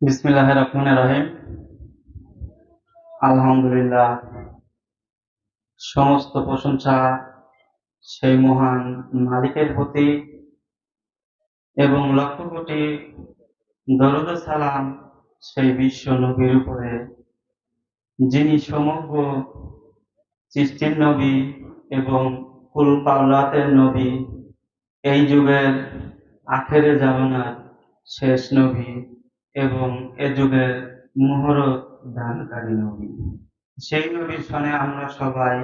বিসমিল্লাহির রহমানির রহিম। আলহামদুলিল্লাহ, সমস্ত প্রশংসা সেই মহান মালিকের প্রতি এবং লক্ষ কোটি দরুদ ও সালাম সেই বিশ্ব নবীর উপরে, যিনি সমগ্র সৃষ্টির নবী এবং কুল কাওনাতের নবী, এই যুগের আখেরে জামানার শেষ নবী এবং এ যুগের মুহূর্ত দানকারী নবী। সেই নবীর সনে আমরা সবাই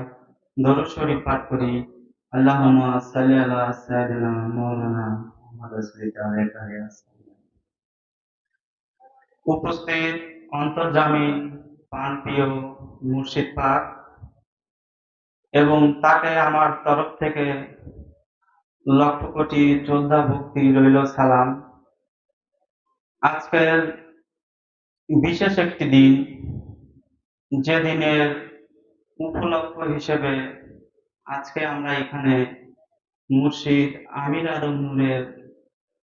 দরুদ শরীফ পাঠ করি। আল্লাহুম্মা সাল্লি আলা সাইয়্যিদিনা মাওলানা মুহাম্মদ রাসূলিল্লাহ আলাইহি ওয়াসাল্লাম। উপস্থিত অন্তর্জামী প্রাণপ্রিয় মুর্শিদ পাক এবং তাকে আমার তরফ থেকে লক্ষ কোটি শ্রদ্ধা ভক্তি রইল সালাম। আজকের বিশেষ একটি দিন, যে দিনের উপলক্ষ হিসেবে আজকে আমরা এখানে মুর্শিদ আমির আদম নূরের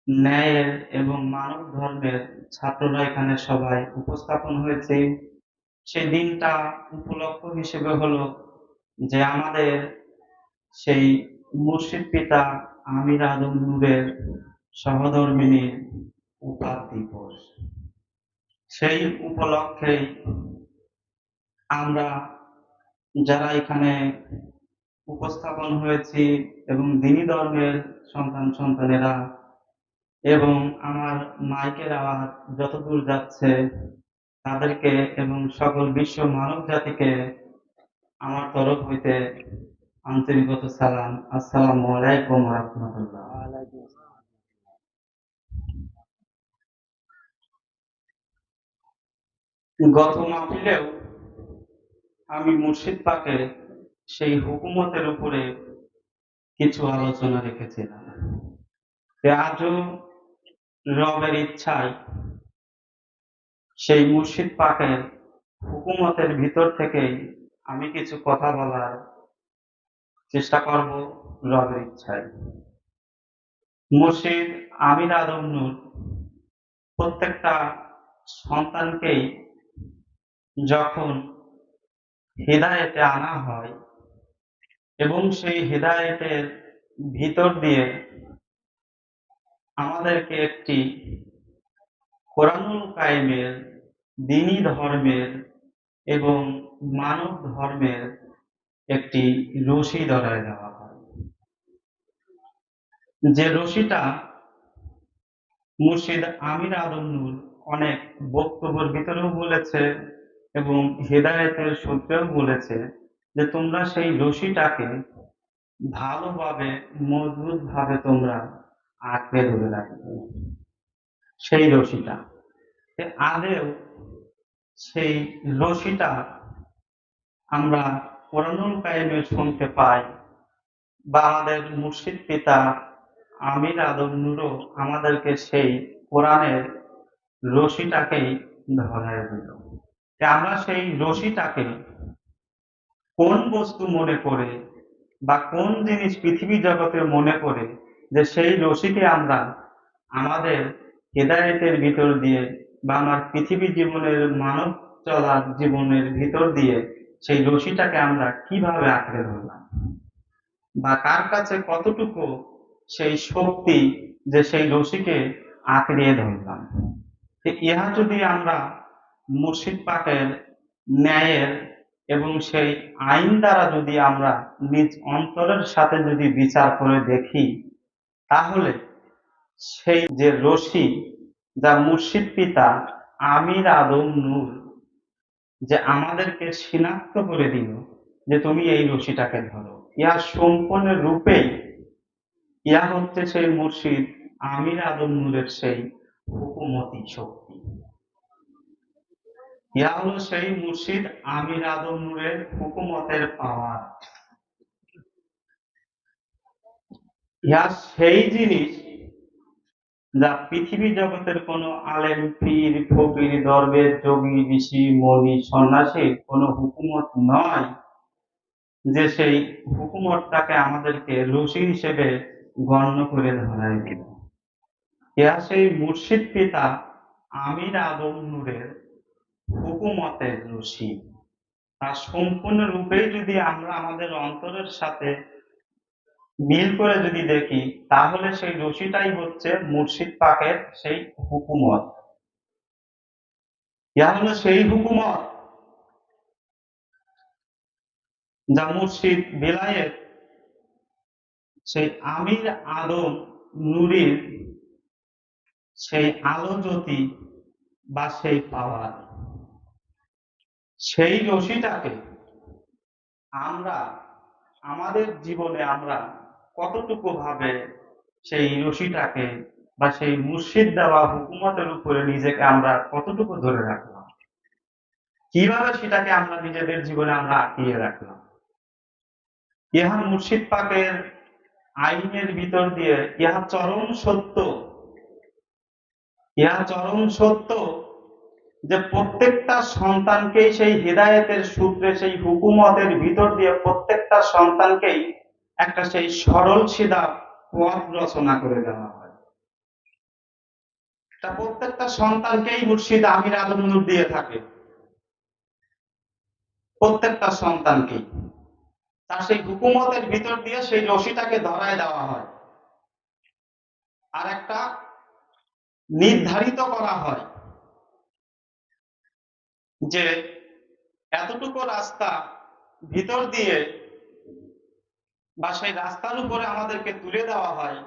ন্যায়ের এবং মানব ধর্মের ছাত্ররা এখানে সবাই উপস্থাপন হয়েছে। সেই দিনটা উপলক্ষ হিসেবে হলো যে আমাদের সেই মুর্শিদ পিতা আমির আদম নূরের সহধর্মিনীর উপাদ দিবস। সেই উপলক্ষে আমরা যারা এখানে উপস্থাপন হয়েছি এবং দ্বীনি ধর্মের সন্তানেরা এবং আমার মাইকের আওয়াজ যতদূর যাচ্ছে তাদেরকে এবং সকল বিশ্ব মানব জাতিকে আমার তরফ হইতে আন্তরিকত সালাম। আসসালামু আলাইকুম ওয়া রাহমাতুল্লাহ। গত মাহফিলেও আমি মুর্শিদ পাকের সেই হুকুমতের উপরে কিছু আলোচনা রেখেছিলাম। আজও রবের ইচ্ছায় সেই মুর্শিদ পাকের হুকুমতের ভিতর থেকেই আমি কিছু কথা বলার চেষ্টা করব রবের ইচ্ছায়। মুর্শিদ আমির আদম নূর প্রত্যেকটা সন্তানকেই যখন হিদায়েতে আনা হয় এবং সেই হিদায়েতের ভিতর দিয়ে আমাদেরকে একটি কোরআনুল কায়েমের, দ্বীনি ধর্মের এবং মানব ধর্মের একটি রশি ধরায় দেওয়া হয়। যে রশিটা মুর্শিদ আমির আদম নূর অনেক বক্তব্যের ভিতরেও বলেছে এবং হেদায়েতের সূত্রেও বলেছে যে তোমরা সেই রশিটাকে ভালোভাবে মজবুত ভাবে তোমরা আঁকড়ে ধরে রাখবে। সেই রশিটা আদেও সেই রশিটা আমরা কোরআনুল কারিমে শুনতে পাই বা আমাদের মুর্শিদ পিতা আমির আদম নূরও আমাদেরকে সেই কোরআনের রশিটাকেই ধরায় দিল। আমরা সেই রশিটাকে কোন বস্তু মনে করে বা কোন জিনিস পৃথিবী জগতে মনে করে যে সেই রশিকে আমরা আমাদের হেদায়েতের ভিতর দিয়ে বা আমার পৃথিবী জীবনের মানব চলার জীবনের ভিতর দিয়ে সেই রশিটাকে আমরা কিভাবে আঁকড়ে ধরলাম বা কার কাছে কতটুকু সেই শক্তি যে সেই রশিকে আঁকড়িয়ে ধরলাম। ইহা যদি আমরা মুর্শিদ পাকের ন্যায়ের এবং সেই আইন দ্বারা যদি আমরা নিজ অন্তরের সাথে যদি বিচার করে দেখি, তাহলে সেই যে রশি যা মুর্শিদ পিতা আমির আদম নূর যে আমাদেরকে শনাক্ত করে দিল যে তুমি এই রশিটাকে ধরো, ইহা সম্পূর্ণ রূপেই ইহা হচ্ছে সেই মুর্শিদ আমির আদম নূরের সেই হুকুমতি শক্তি। ইহা হলো সেই মুর্শিদ আমির আদম নূরের হুকুমতের পাওয়ার। ইহা সেই জিনিস যা পৃথিবী জগতের কোনো আলেম, পীর, ফকির, দরবেশ, যোগী, ঋষি, মনি, সন্ন্যাসীর কোনো হুকুমত নয় যে সেই হুকুমতটাকে আমাদেরকে রশি হিসেবে গণ্য করে ধরায় দিল। ইহা সেই মুর্শিদ পিতা আমির আদম নূরের হুকুমতের রশি, তার সম্পূর্ণরূপেই যদি আমরা আমাদের অন্তরের সাথে মিল করে যদি দেখি, তাহলে সেই রশিটাই হচ্ছে মুর্শিদ পাকের সেই হুকুমত। ইহা হলো সেই হুকুমত যা মুর্শিদ বেলায়েত সেই আমির আদম নূরের সেই আলো জ্যোতি বা সেই পাওয়ার, সেই রশিটাকে আমরা আমাদের জীবনে আমরা কতটুকু ভাবে সেই রশিটাকে বা সেই মুর্শিদ দেওয়া হুকুমতের উপরে নিজেকে আমরা কতটুকু ধরে রাখলাম, কিভাবে সেটাকে আমরা নিজেদের জীবনে আমরা আঁকিয়ে রাখলাম। ইহা মুর্শিদ পাকের আইনের ভিতর দিয়ে ইহা চরম সত্য, ইহা চরম সত্য যে প্রত্যেকটা সন্তানকেই সেই হেদায়েতের সূত্রে সেই হুকুমতের ভিতর দিয়ে প্রত্যেকটা সন্তানকেই একটা সেই সরল সিধা পথ রচনা করে দেওয়া হয়। তা প্রত্যেকটা সন্তানকেই মুর্শিদ আমির আদম নূর দিয়ে থাকে, প্রত্যেকটা সন্তানকেই তার সেই হুকুমতের ভিতর দিয়ে সেই রশিটাকে ধরায় দেওয়া হয়, আর একটা নির্ধারিত করা হয় যে এতটুকু রাস্তা ভিতর দিয়ে বা সেই রাস্তার উপরে আমাদেরকে তুলে দেওয়া হয়,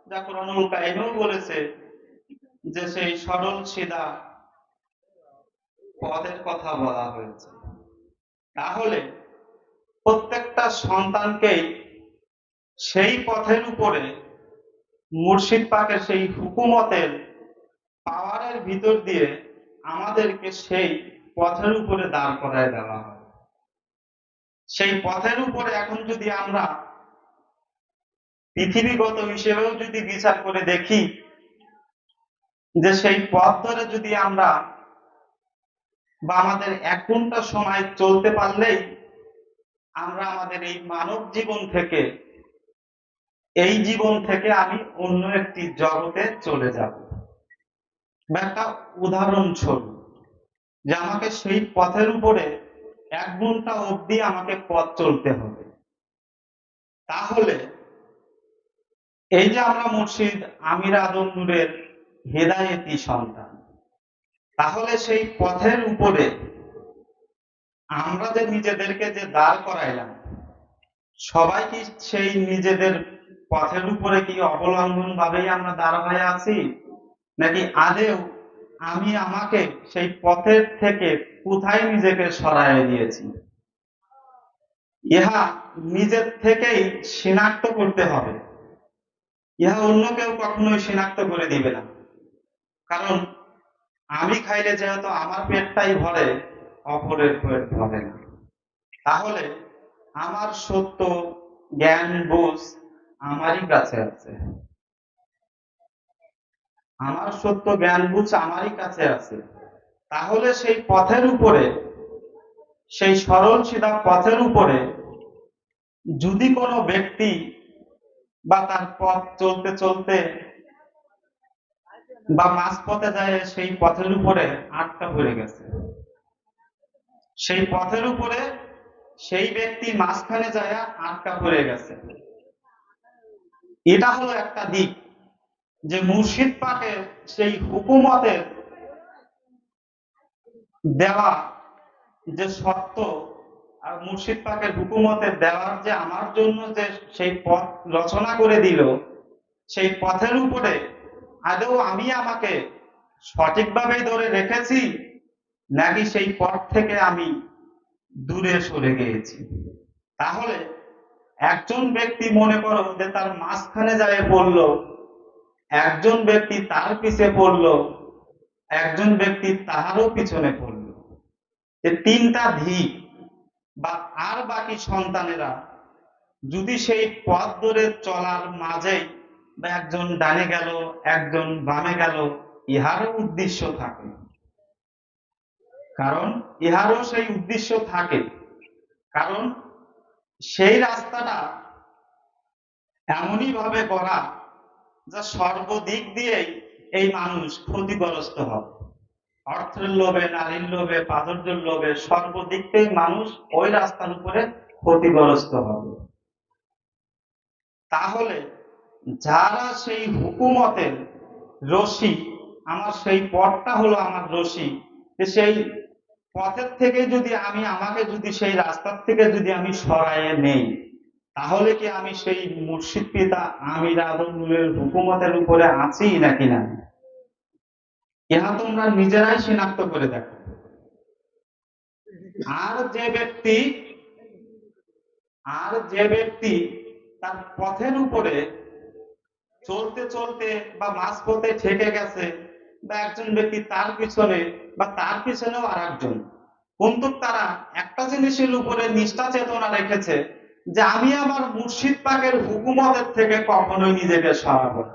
যা কোরআনুল কারীমেও বলেছে যে সেই সরল সিধা পথের কথা বলা হয়েছে। তাহলে প্রত্যেকটা সন্তানকেই সেই পথের উপরে মুর্শিদ পাকের সেই হুকুমতের পাওয়ারের ভিতর দিয়ে আমাদেরকে সেই পথের উপরে দাঁড় করায় দেওয়া হয়। সেই পথের উপরে এখন যদি আমরা পৃথিবীগত হিসেবেও যদি বিচার করে দেখি, যে সেই পথ ধরে যদি আমরা বা আমাদের 1 ঘন্টা সময় চলতে পারলেই আমরা আমাদের এই মানব জীবন থেকে আমি অন্য একটি জগতে চলে যাব। বা একটা উদাহরণস্বরূপ যে আমাকে সেই পথের উপরে 1 ঘন্টা অবধি আমাকে পথ চলতে হবে, তাহলে এই যে আমরা মুর্শিদ আমির আদম নূরের হেদায়েতি সন্তান, তাহলে সেই পথের উপরে আমরা যে নিজেদেরকে যে দাঁড় করাইলাম, সবাই কি সেই নিজেদের পথের উপরে কি অবলম্বন ভাবেই আমরা দাঁড় হয়ে আছি, নাকি আদেও আমি আমাকে সেই পথের থেকে কোথায় নিজেকে সরাইয়ে দিয়েছি? ইহা নিজের থেকেই শনাক্ত করতে হবে, ইহা অন্য কেউ কখনোই শনাক্ত করে দিবে না। কারণ আমি খাইলে যেহেতু আমার পেটটাই ভরে, অপরের পেট ভরে না। তাহলে আমার সত্য জ্ঞান বুঝ আমারই কাছে আছে, আমার সত্য জ্ঞান বুঝ আমারই কাছে আছে। তাহলে সেই পথের উপরে, সেই সরল সিধা পথের উপরে যদি কোনো ব্যক্তি বা তার পথ চলতে চলতে বা মাঝপথে যায় সেই পথের উপরে আটকা পড়ে গেছে, সেই পথের উপরে সেই ব্যক্তি মাঝখানে যায় আটকা পড়ে গেছে, এটা হলো একটা দিক যে মুর্শিদ পাকের সেই হুকুমতের দেওয়া যে সত্য, আর মুর্শিদ পাকের হুকুমতের দেওয়ার যে আমার জন্য যে সেই পথ রচনা করে দিল, সেই পথের উপরে আদৌ আমি আমাকে সঠিকভাবে ধরে রেখেছি, নাকি সেই পথ থেকে আমি দূরে সরে গিয়েছি। তাহলে একজন ব্যক্তি মনে করো যে তার মাঝখানে যায় পড়লো, একজন ব্যক্তি তার পিছে পড়লো, একজন ব্যক্তি তাহারও পিছনে পড়লো, যে 3টা দিক বা আর বাকি সন্তানেরা যদি সেই পথ ধরে চলার মাঝেই বা একজন ডানে গেল একজন বামে গেল, ইহারও উদ্দেশ্য থাকে, কারণ ইহারও সেই উদ্দেশ্য থাকে, কারণ সেই রাস্তাটা এমনই ভাবে করা যা সর্বদিক দিয়েই এই মানুষ ক্ষতিগ্রস্ত হবে। অর্থের লোভে, নারীর লোভে, প্রাচুর্যের লোভে সর্বদিক থেকে মানুষ ওই রাস্তার উপরে ক্ষতিগ্রস্ত হবে। তাহলে যারা সেই হুকুমতের রশি, আমার সেই পথটা হলো আমার রশি, যে সেই পথের থেকে যদি আমি আমাকে যদি সেই রাস্তার থেকে যদি আমি সরাইয়ে নেই, তাহলে কি আমি সেই মুর্শিদ পিতা আমির আদম নূরের হুকুমতের উপরে আছি নাকি না? ইহা তোমরা নিজেরাই শনাক্ত করে দেখো। আর যে ব্যক্তি তার পথের উপরে চলতে চলতে বা মাঝপথে ঠেকে গেছে, বা একজন ব্যক্তি তার পিছনে বা তার পিছনেও আর একজন, কিন্তু তারা একটা জিনিসের উপরে নিষ্ঠা চেতনা রেখেছে যে আমি আমার মুর্শিদ পাকের হুকুমতের থেকে কখনোই নিজেকে সরাবো না।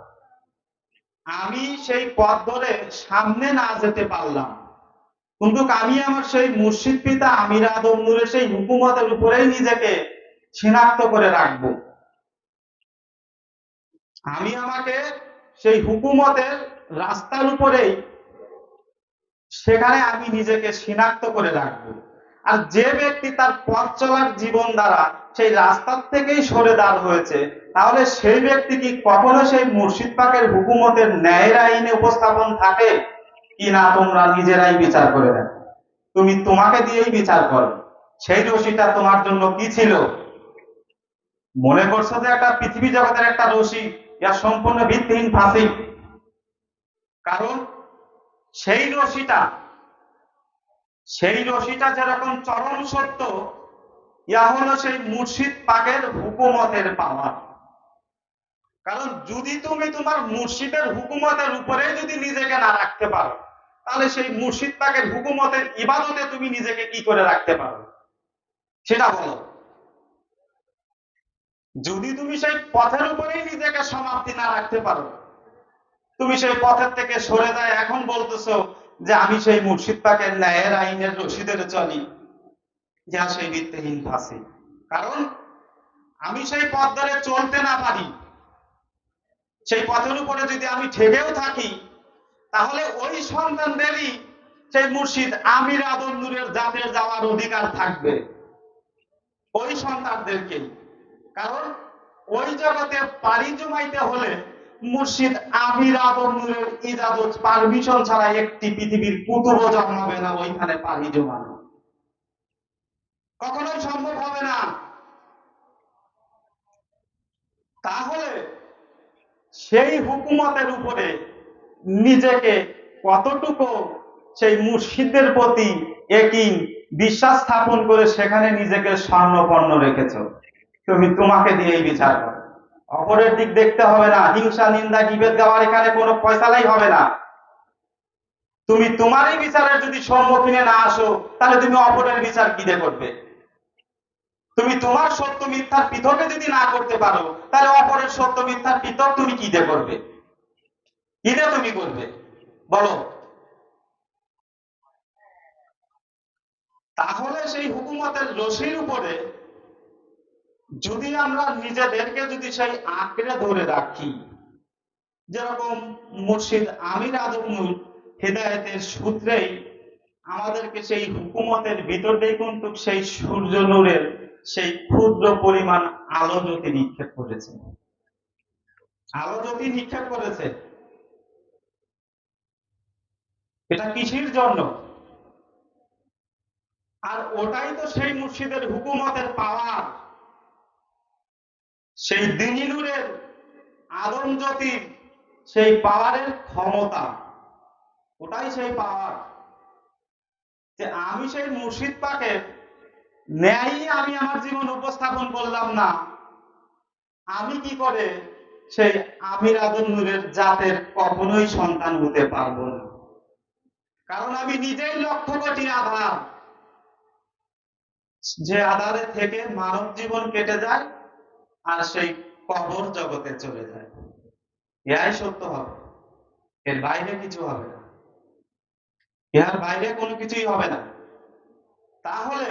আমি সেই পথ ধরে সামনে না যেতে পারলাম, কিন্তু আমি আমার সেই মুর্শিদ পিতা আমির আদম নূরের সেই হুকুমতের উপরেই নিজেকে শনাক্ত করে রাখবো। আমি আমাকে সেই হুকুমতের রাস্তার উপরেই সেখানে আমি নিজেকে শনাক্ত করে রাখবো। আর যে ব্যক্তি তার পথ চলার জীবন দ্বারা সেই রাস্তার থেকেই সরে দাঁড় হয়েছে, তাহলে সেই ব্যক্তি কি কখনো সেই মুর্শিদ পাকের হুকুমতের ন্যায়ের আইনে উপস্থাপন থাকে কি না? তোমরা নিজেরাই বিচার করে দেখো। তুমি তোমাকে দিয়েই বিচার করো, সেই রশিটা তোমার জন্য কি ছিল? মনে করছো যে একটা পৃথিবী জগতের একটা রশি, ইয়া সম্পূর্ণ ভিত্তিহীন ফাঁসি। কারণ সেই রশিটা যেরকম চরম সত্য, ইয়া হলো সেই মুর্শিদ পাকের হুকুমতের পাওয়ার। কারণ যদি তুমি তোমার মুর্শিদের হুকুমতের উপরে যদি নিজেকে না রাখতে পারো, তাহলে সেই মুর্শিদ পাকের হুকুমতের ইবাদতে তুমি নিজেকে কি করে রাখতে পারো সেটা বলো। যদি তুমি সেই পথের উপরেই নিজেকে সমাপ্তি না রাখতে পারো, তুমি সেই পথের থেকে সরে যায় এখন বলতেছো যে আমি সেই মুর্শিদ পাকের ন্যায়ের আইনের রশিদের চলি, যা সেই ভিত্তিহীন ফাঁসি। কারণ আমি সেই পথ ধরে চলতে না পারি, সেই পথের উপরে যদি আমি ঠেকেও থাকি, তাহলে ওই সন্তানদেরই সেই মুর্শিদ আমির আদম নূরের জাতের যাওয়ার অধিকার থাকবে, ওই সন্তানদেরকেই। কারণ ওই জগতে পাড়ি জমাইতে হলে মুর্শিদ আমির আদম নূরের ইজাজত পারমিশন ছাড়া একটি পৃথিবীর কুতুবও জন্মাবে না ওইখানে পাড়ি জমানো, কখনোই সম্ভব হবে না। তাহলে সেই হুকুমতের উপরে নিজেকে কতটুকু সেই মুর্শিদের প্রতি একই বিশ্বাস স্থাপন করে সেখানে নিজেকে স্বর্ণপন্ন রেখেছ, তুমি তোমাকে দিয়েই বিচার করো। অপরের দিক দেখতে হবে না, হিংসা নিন্দা বিভেদ গাওয়ার এখানে কোনো ফয়সালাই হবে না। তুমি তোমারই বিচারের যদি সম্মুখীনে না আসো, তাহলে তুমি অপরের বিচার কি দিয়ে করবে? তুমি তোমার সত্য মিথ্যার পৃথকে যদি না করতে পারো, তাহলে অপরের সত্য মিথ্যার পৃথক তুমি কি দিয়ে করবে? কি দিয়ে তুমি করবে বলো? তাহলে সেই হুকুমতের রশির উপরে যদি আমরা নিজেদেরকে যদি সেই আঁকড়ে ধরে রাখি, যেরকম মুর্শিদ আমির আদম নূর হেদায়েতের সূত্রেই আমাদেরকে সেই হুকুমতের ভিতর দিয়ে কিন্তু সেই সূর্য নূরের সেই ক্ষুদ্র পরিমাণ আলো জ্যোতি নিক্ষেপ করেছে, আলো জ্যোতি নিক্ষেপ করেছে। এটা কিসের জন্য? আর ওটাই তো সেই মুর্শিদের হুকুমতের পাওয়ার, সেই দিনী নূরের আদম জ্যোতির সেই পাওয়ারের ক্ষমতা, ওটাই সেই পাওয়ার। যে আমি সেই মুর্শিদ পাকের ন্যায় আমি আমার জীবন উপস্থাপন করলাম না, আমি কি করে সেই আমির আদম নূরের জাতের কখনোই সন্তান হতে পারবো না। কারণ আমি নিজেই লক্ষ কোটি আধার, যে আধারে থেকে মানব জীবন কেটে যায় আর সেই কবর জগতে চলে যায়। এটাই সত্য হবে, এর বাইরে কিছু হবে না, এর বাইরে কোনো কিছুই হবে না। তাহলে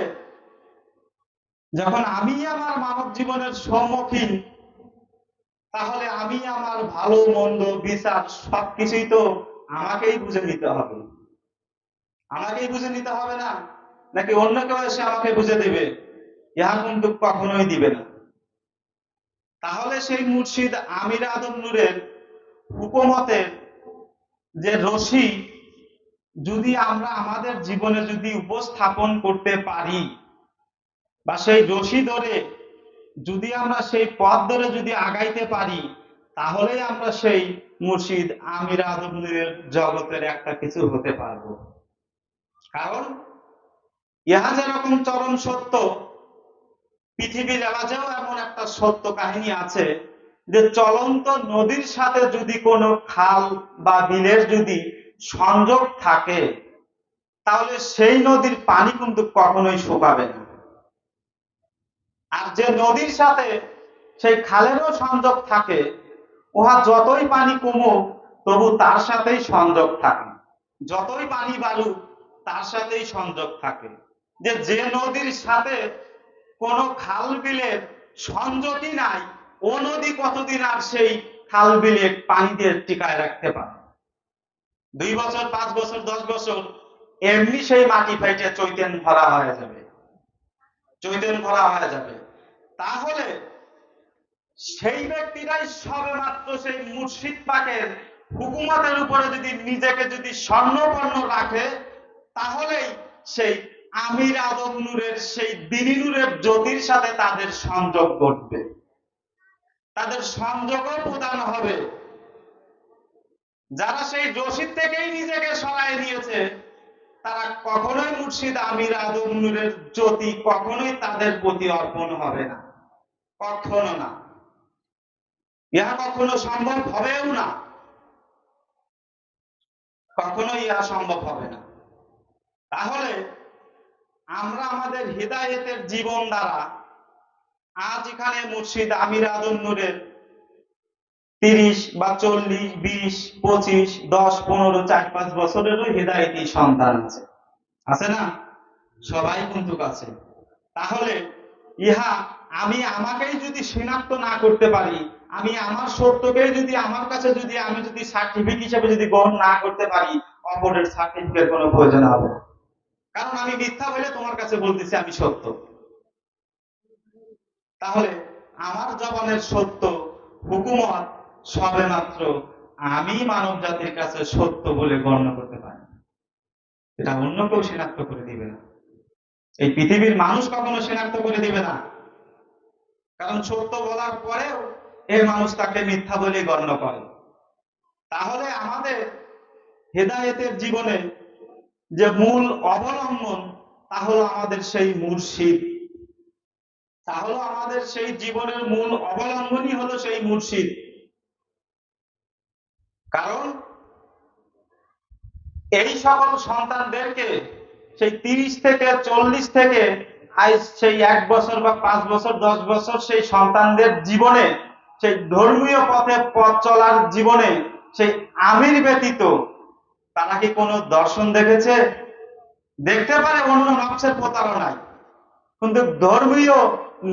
যখন আমি আমার মানব জীবনের সম্মুখীন, তাহলে আমি আমার ভালো মন্দ বিচার সবকিছুই তো আমাকেই বুঝে নিতে হবে। আমাকেই বুঝে নিতে হবে না, নাকি অন্য কেউ এসে আমাকে বুঝে দিবে? ইহা কিন্তু কখনোই দিবে না। তাহলে সেই মুর্শিদ আমির আদম নূরের হুকুমতের যে রশি যদি আমরা আমাদের জীবনে যদি উপস্থাপন করতে পারি, বা সেই রশি ধরে যদি আমরা সেই পথ ধরে যদি আগাইতে পারি, তাহলেই আমরা সেই মুর্শিদ আমির আদম নূরের জগতের একটা কিছু হতে পারবো। কারণ ইহা যেরকম চরম সত্য, পৃথিবীর মাঝেও এমন একটা সত্য কাহিনী আছে যে চলন্ত নদীর সাথে যদি কোনো খাল বা বিলের যদি সংযোগ থাকে, তাহলে সেই নদীর পানি কিন্তু কখনোই শুকাবে না। আর যে নদীর সাথে সেই খালেরও সংযোগ থাকে, উহা যতই পানি কমুক তবু তার সাথেই সংযোগ থাকে, যতই পানি বাড়ুক তার সাথেই সংযোগ থাকে। যে নদীর সাথে কোনো খাল বিলের সংযোগই নাই, ও নদী কতদিন আর সেই খাল বিলে পানি দিয়ে টিকায় রাখতে পারে? 2 বছর, 5 বছর, 10 বছর এমনি সেই মাটি ফাইটে চৈতেন ভরা হয়ে যাবে, চৈতেন ভরা হয়ে যাবে। তাহলে সেই ব্যক্তিরাই সবে মাত্র সেই মুর্শিদ পাকের হুকুমতের উপরে যদি নিজেকে যদি স্বর্ণপন্ন রাখে, তাহলেই সেই আমির আদম নূরের সেই দিনী নূরের জ্যোতির সাথে তাদের সংযোগ ঘটবে, তাদের সংযোগও প্রদান হবে। যারা সেই রশিদ থেকেই নিজেকে সরাই দিয়েছে, তারা কখনোই মুর্শিদ আমির আদম নূরের জ্যোতি কখনোই তাদের প্রতি অর্পণ হবে না, কখনো না। ইহা কখনো সম্ভব হবেও না, কখনোই ইহা সম্ভব হবে না। তাহলে আমরা আমাদের হিদায়েতের জীবন দ্বারা আজ এখানে মুর্শিদ আমির আদম নূরের 30 বা 40, 20, 25, 10, 15, 4-5 বছরেরও হিদায়েতি সন্তান আছে, আছে না? সবাই কিন্তু আছে। তাহলে ইহা আমি আমাকেই যদি শনাক্ত না করতে পারি, আমি আমার সত্যকে যদি আমার কাছে যদি আমি যদি সার্টিফিকেট হিসেবে যদি গ্রহণ না করতে পারি, অপরের সার্টিফিকেট কোনো প্রয়োজন হবে না। কারণ আমি মিথ্যা বলে তোমার কাছে বলতেছি আমি সত্য। তাহলে আমার জবানের সত্য হুকুমত সবে মাত্র আমি মানব জাতির কাছে সত্য বলে গণ্য করতে পারি, এটা অন্য কেউ শনাক্ত করে দিবে না, এই পৃথিবীর মানুষ কখনো শনাক্ত করে দিবে না। কারণ সত্য বলার পরেও এই মানুষ তাকে মিথ্যা বলে গণ্য করে। তাহলে আমাদের হেদায়েতের জীবনে যে মূল অবলম্বন, তা হলো আমাদের সেই মুর্শিদ, তাহলে আমাদের সেই জীবনের মূল অবলম্বনই হলো সেই মুর্শিদ। কারণ এই সকল সন্তানদেরকে সেই 30 থেকে 40 থেকে সেই 1 বছর বা 5 বছর 10 বছর সেই সন্তানদের জীবনে সেই ধর্মীয় পথে পথ চলার জীবনে সেই আমির ব্যতীত তারা কি কোনো দর্শন দেখেছে? দেখতে পারে অন্য নফসের প্রতারণায়, কিন্তু ধর্মীয়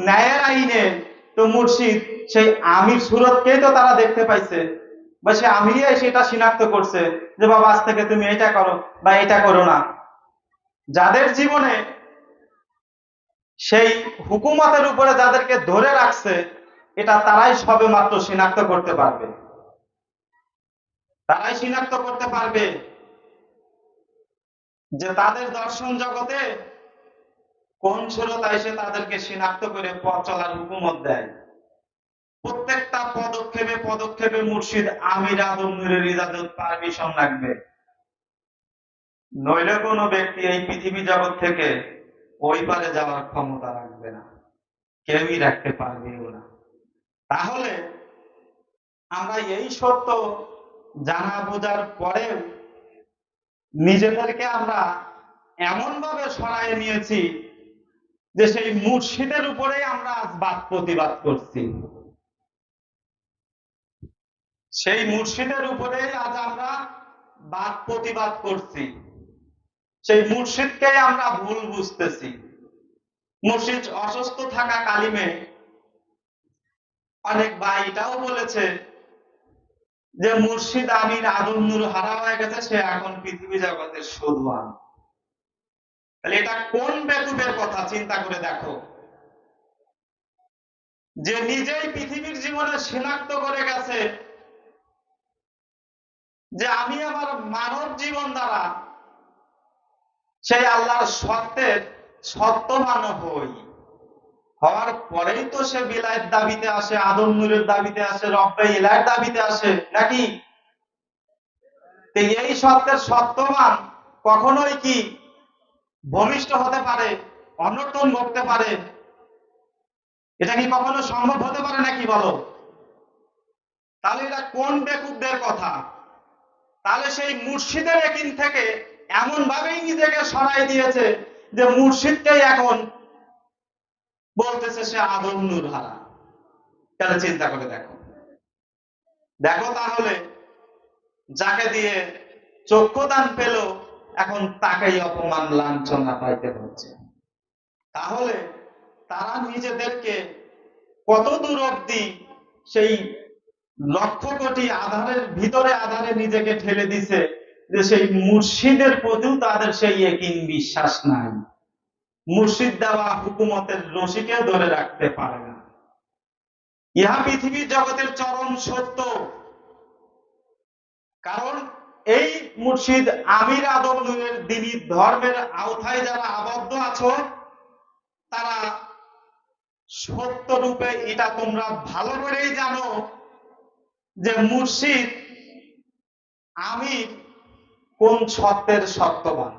ন্যায়ের আইনে তো মুর্শিদ সেই আমির সুরতকেই তো তারা দেখতে পাইছে, বা সে আমিরিয়াই সেটা শনাক্ত করছে যে বাবা আজ থেকে তুমি এটা করো বা এটা করো না। যাদের জীবনে সেই হুকুমতের উপরে যাদেরকে ধরে রাখছে, এটা তারাই সবে মাত্র শনাক্ত করতে পারবে, তারাই শনাক্ত করতে পারবে যে তাদের দর্শন জগতে কোন সুরতা এসে তাদেরকে শনাক্ত করে পথ চলার হুকুমত দেয়। প্রত্যেকটা পদক্ষেপে পদক্ষেপে মুর্শিদ আমির আদম নূরের ইজাজত পারমিশন লাগবে, নইলে কোনো ব্যক্তি এই পৃথিবী জগৎ থেকে ওই পারে যাওয়ার ক্ষমতা রাখবে না, কেউই রাখতে পারবেও না। তাহলে আমরা এই সত্য জানা বোঝার পরেও নিজেদেরকে আমরা এমন ভাবে সরাই নিয়েছি যে সেই মুর্শিদের উপরেই আমরা আজ বাদ প্রতিবাদ করছি, সেই মুর্শিদের উপরেই আজ আমরা বাদ প্রতিবাদ করছি, সেই মুর্শিদকে আমরা ভুল বুঝতেছি। মুর্শিদ অসুস্থ থাকা কালিমে অনেক ভাই এটাও বলেছে যে মুর্শিদ আমির আদম নূর হারা হয়ে গেছে, সে এখন পৃথিবী জগতের সুদওয়ান। তাহলে এটা কোন বেকুবের কথা চিন্তা করে দেখো, যে নিজেই পৃথিবীর জীবনে শনাক্ত করে গেছে যে আমি আমার মানব জীবন দ্বারা সেই আল্লাহর সত্যের সত্যবান হই। হওয়ার পরেই তো সে বিলায়ের দাবিতে আসে, আদম নূরের দাবিতে আসে, রব্বে ইলাহের দাবিতে আসে নাকি? এই সত্যের সত্যবান কখনোই কি ভূমিষ্ঠ হতে পারে, অনর্থন ঘটতে পারে? এটা কি কখনো সম্ভব হতে পারে নাকি বলো? তাহলে এটা কোন বেকুবদের কথা? তাহলে সেই মুর্শিদের একিন থেকে এমন ভাবেই নিজেকে সরাই দিয়েছে যে মুর্শিদকেই এখন বলতেছে সে আদম নূর হারা। তাহলে চিন্তা করে দেখো, দেখো তাহলে যাকে দিয়ে চক্ষুদান পেল এখন তাকেই অপমান লাঞ্ছনা পাইতে হচ্ছে। তাহলে তারা নিজেদেরকে কত দূর অব্দি সেই লক্ষ কোটি আধারের ভিতরে আধারে নিজেকে ঠেলে দিছে যে সেই মুর্শিদের প্রতিও তাদের সেই একই বিশ্বাস নাই। মুর্শিদ দেওয়া হুকুমতের রশিকেও ধরে রাখতে পারে না। ইহা পৃথিবীর জগতের চরম সত্য। কারণ এই মুর্শিদ আমির আদম নূরের দ্বীনি ধর্মের আওতায় যারা আবদ্ধ আছো, তারা সত্য রূপে এটা তোমরা ভালো করেই জানো যে মুর্শিদ আমির কোন সত্যের সত্যবান,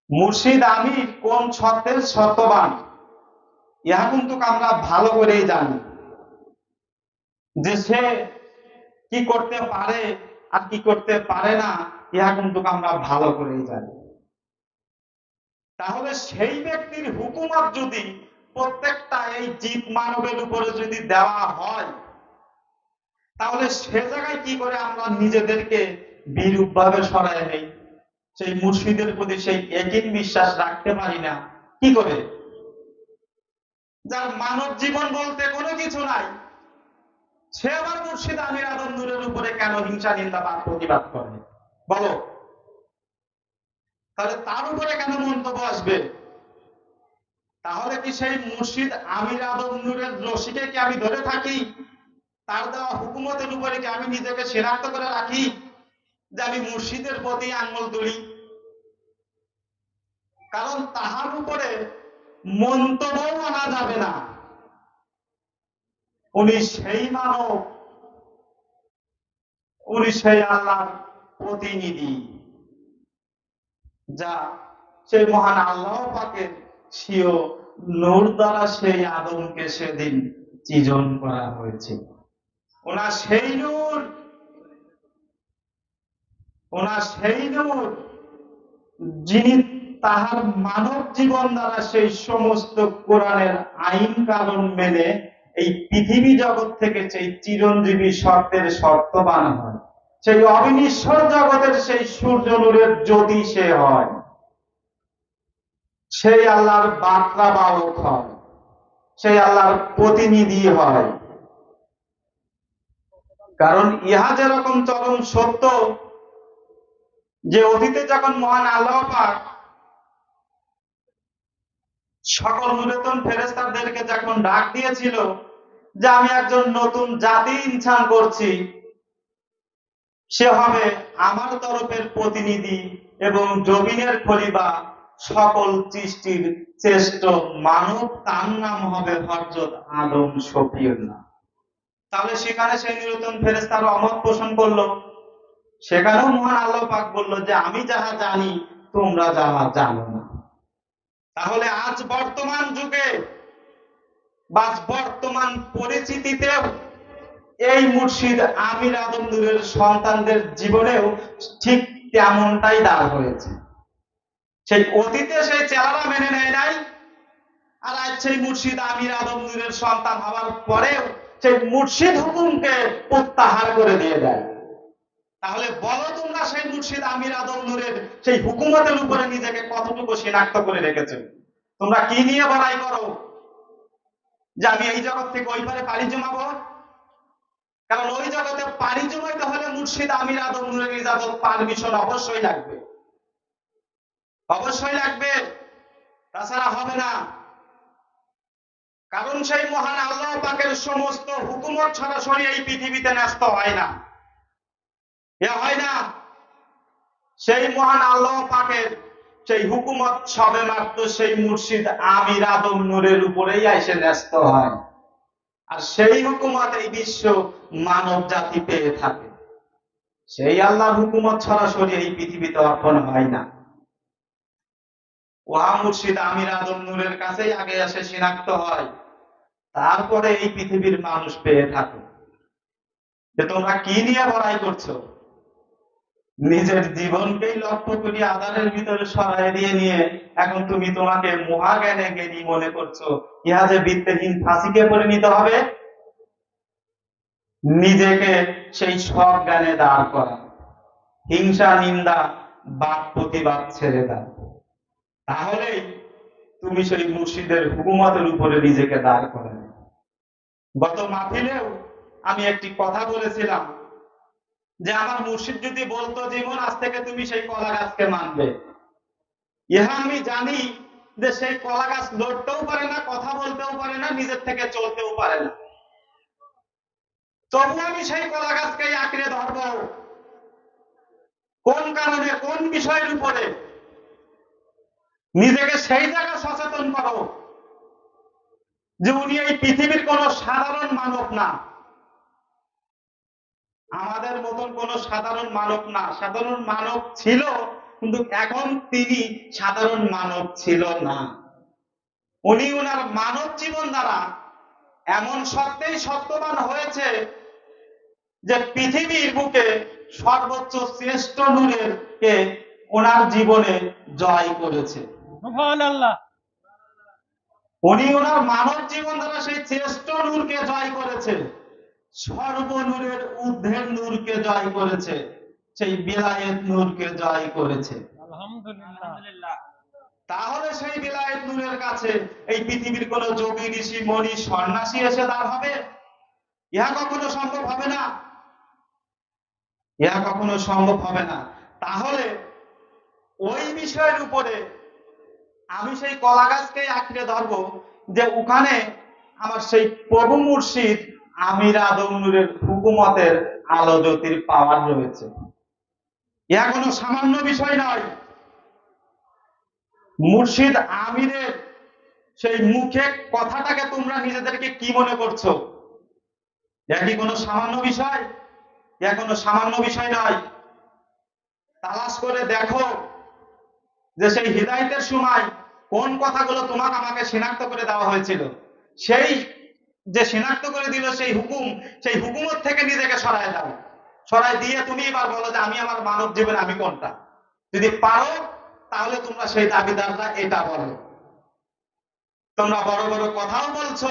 মুর্শিদ আমির কোন সত্যের সত্যবান, ইহা কিন্তু আমরা ভালো করেই জানি যে সে কি করতে পারে আর কি করতে পারে না, ইহা কিন্তু আমরা ভালো করেই জানি। তাহলে সেই ব্যক্তির হুকুমত যদি প্রত্যেকটা এই জীব মানবের উপরে যদি দেওয়া হয়, তাহলে সে জায়গায় কি করে আমরা নিজেদেরকে বিরূপ ভাবে সরাই নেই, সেই মুর্শিদের প্রতি সেই একই বিশ্বাস রাখতে পারি না? কি করে? যার মানব জীবন বলতে কোনো কিছু নাই, সে আবার মুর্শিদ আমির আদম নূরের উপরে কেন হিংসা নিন্দা বা প্রতিবাদ করে বলো? তাহলে তার উপরে কেন মন্তব্য আসবে? তাহলে কি সেই মুর্শিদ আমির আদম নূরের রশিকে কি আমি ধরে থাকি? তার দেওয়া হুকুমতের উপরে কি আমি নিজেকে শনাক্ত করে রাখি যে আমি মুর্শিদের প্রতি আঙ্গুল তুলি? কারণ তাহার উপরে মন্তব্য আনা যাবে না। উনি সেই মানব, উনি সেই আল্লাহর প্রতিনিধি, যা সেই মহান আল্লাহ পাকের স্বীয় নূর দ্বারা সেই আদমকে সেদিন সৃজন করা হয়েছে। ওনার সেই নূর, ওনার সেই নূর যিনি তাহার মানব জীবন দ্বারা সেই সমস্ত কোরআনের আইন কানুন মেনে এই পৃথিবী জগৎ থেকে সেই চিরঞ্জীবী সত্যের সত্যবান হয়, সেই অবিনশ্বর জগতের সেই সূর্য নূরের জ্যোতি সে হয়, সেই আল্লাহর বার্তা বাহক হয়, সেই আল্লাহর প্রতিনিধি হয়। কারণ ইহা যেরকম চরম সত্য যে অতীতে যখন মহান আল্লাহ পাক সকল নূতন ফেরেশতাদেরকে যখন ডাক দিয়েছিল যে আমি একজন নতুন জাতি ইনসান করছি, সে হবে আমার তরফের প্রতিনিধি এবং জমিনের খলিফা, সকল সৃষ্টির শ্রেষ্ঠ মানব, তার নাম হবে হযরত আদম শফিউল্লাহ। তাহলে সেখানে সেই নূতন ফেরেশতারা অমত পোষণ করলো, সেখানেও মহান আল্লাহ পাক বলল যে আমি যাহা জানি তোমরা যাহা জানো না। তাহলে আজ বর্তমান যুগে বা বর্তমান পরিস্থিতিতে এই মুর্শিদ আমির আদম নূরের সন্তানদের জীবনেও ঠিক তেমনটাই দাঁড় হয়েছে। সেই অতীতে সেই চেহারা মেনে নেয় নাই, আর আজ সেই মুর্শিদ আমির আদম নূরের সন্তান হওয়ার পরেও সেই মুর্শিদ হুকুমকে প্রত্যাহার করে দিয়ে দেয়। তাহলে বলো তোমরা সেই মুর্শিদ আমির আদম নূরের সেই হুকুমতের উপরে নিজেকে কতটুকু শনাক্ত করে রেখেছো? তোমরা কি নিয়ে বড়াই করো যে আমি এই জগৎ থেকে ওই পারে পাড়ি জমাবো? কারণ ওই জগতে পাড়ি জমাইতে হলে মুর্শিদ আমির আদম নূরের ইজাজত পারমিশন অবশ্যই লাগবে। অবশ্যই লাগবে, তাছাড়া হবে না। কারণ সেই মহান আল্লাহ পাকের সমস্ত হুকুমত সরাসরি এই পৃথিবীতে ন্যস্ত হয় না, এ হয় না। সেই মহান আল্লাহ পাকের সেই হুকুমত সবে মাত্র সেই মুর্শিদ আমির আদম নূরের উপরেই এসে ন্যস্ত হয়, আর সেই হুকুমত এই বিশ্ব মানব জাতি পেয়ে থাকে। সেই আল্লাহর হুকুমত সরাসরি এই পৃথিবীতে অর্পণ হয় না। ওহা মুর্শিদ আমির আদম নূরের কাছেই আগে এসে শনাক্ত হয়, তারপরে এই পৃথিবীর মানুষ পেয়ে থাকে। যে তোমরা কি নিয়ে বড়াই করছো? নিজের জীবনকেই লক্ষ্য করি আধারের ভিতরে সরাই দিয়ে নিয়ে এখন তুমি তোমাকে মহাজ্ঞানে জ্ঞানী মনে করছো। ইহা যে বিদ্যাহীন ফাঁসিকে পরিণত হবে। নিজেকে সেই সব জ্ঞানে দাঁড় করা, হিংসা নিন্দা বাদ প্রতিবাদ ছেড়ে দাও, তাহলেই তুমি সেই মুর্শিদের হুকুমতের উপরে নিজেকে দাঁড় করাবে। গত মাহফিলেও আমি একটি কথা বলেছিলাম যে আমার মুর্শিদ যদি বলতো জীবন আজ থেকে তুমি সেই কলা গাছকে মানবে, ইহা আমি জানি যে সেই কলা গাছ লড়তেও পারে না, কথা বলতেও পারে না, নিজের থেকে চলতেও পারে না, তবু আমি সেই কলা গাছকে আঁকড়ে ধরব। কোন কারণে, কোন বিষয়ের উপরে? নিজেকে সেই জায়গা সচেতন করো যে উনি এই পৃথিবীর কোন সাধারণ মানব না, আমাদের মতন কোন সাধারণ মানব না। সাধারণ মানব ছিল, কিন্তু এখন তিনি সাধারণ মানব ছিল না। উনি ওনার মানব জীবন দ্বারা এমন সত্যেই সত্যবান হয়েছে যে পৃথিবীর বুকে সর্বোচ্চ শ্রেষ্ঠ নূরের কে ওনার জীবনে জয় করেছে। সুবহানাল্লাহ। উনি ওনার মানব জীবন দ্বারা সেই শ্রেষ্ঠ নূরকে জয় করেছে, সর্বনূরের ঊর্ধ্বের নূরকে জয় করেছে, সেই বিলায়েত নূরকে জয় করেছে। আলহামদুলিল্লাহ। তাহলে সেই বিলায়েত নূরের কাছে এই পৃথিবীর কোন যোগী ঋষি মণি সন্ন্যাসী এসে দাঁড় হবে? ইহা কখনো সম্ভব হবে না, ইহা কখনো সম্ভব হবে না। তাহলে ওই বিষয়ের উপরে আমি সেই কলা গাছকে আঁকড়ে ধরবো যে ওখানে আমার সেই প্রভু মুর্শিদ আমির আদম নূরের হুকুমতের আলো জ্যোতির পাওয়ার রয়েছে। ইহা কোনো সামান্য বিষয় নয়। মুর্শিদ আমিরের সেই মুখে কথাটাকে তোমরা নিজেদেরকে কি মনে করছো? ইহা কি কোনো সামান্য বিষয়? ইহা কোনো সামান্য বিষয় নয়। তালাশ করে দেখো যে সেই হিদায়াতের সময় কোন কথাগুলো তোমাকে আমাকে শনাক্ত করে দেওয়া হয়েছিল। সেই যে শনাক্ত করে দিল সেই হুকুম, সেই হুকুমত থেকে নিজেকে সরায় দাও। সরাই দিয়ে তুমি এবার বলো যে আমি আমার মানব জীবনে আমি কোনটা। যদি পারো তাহলে তোমরা সেই দাবিদাররা এটা বলো। তোমরা বড় বড় কথাও বলছো,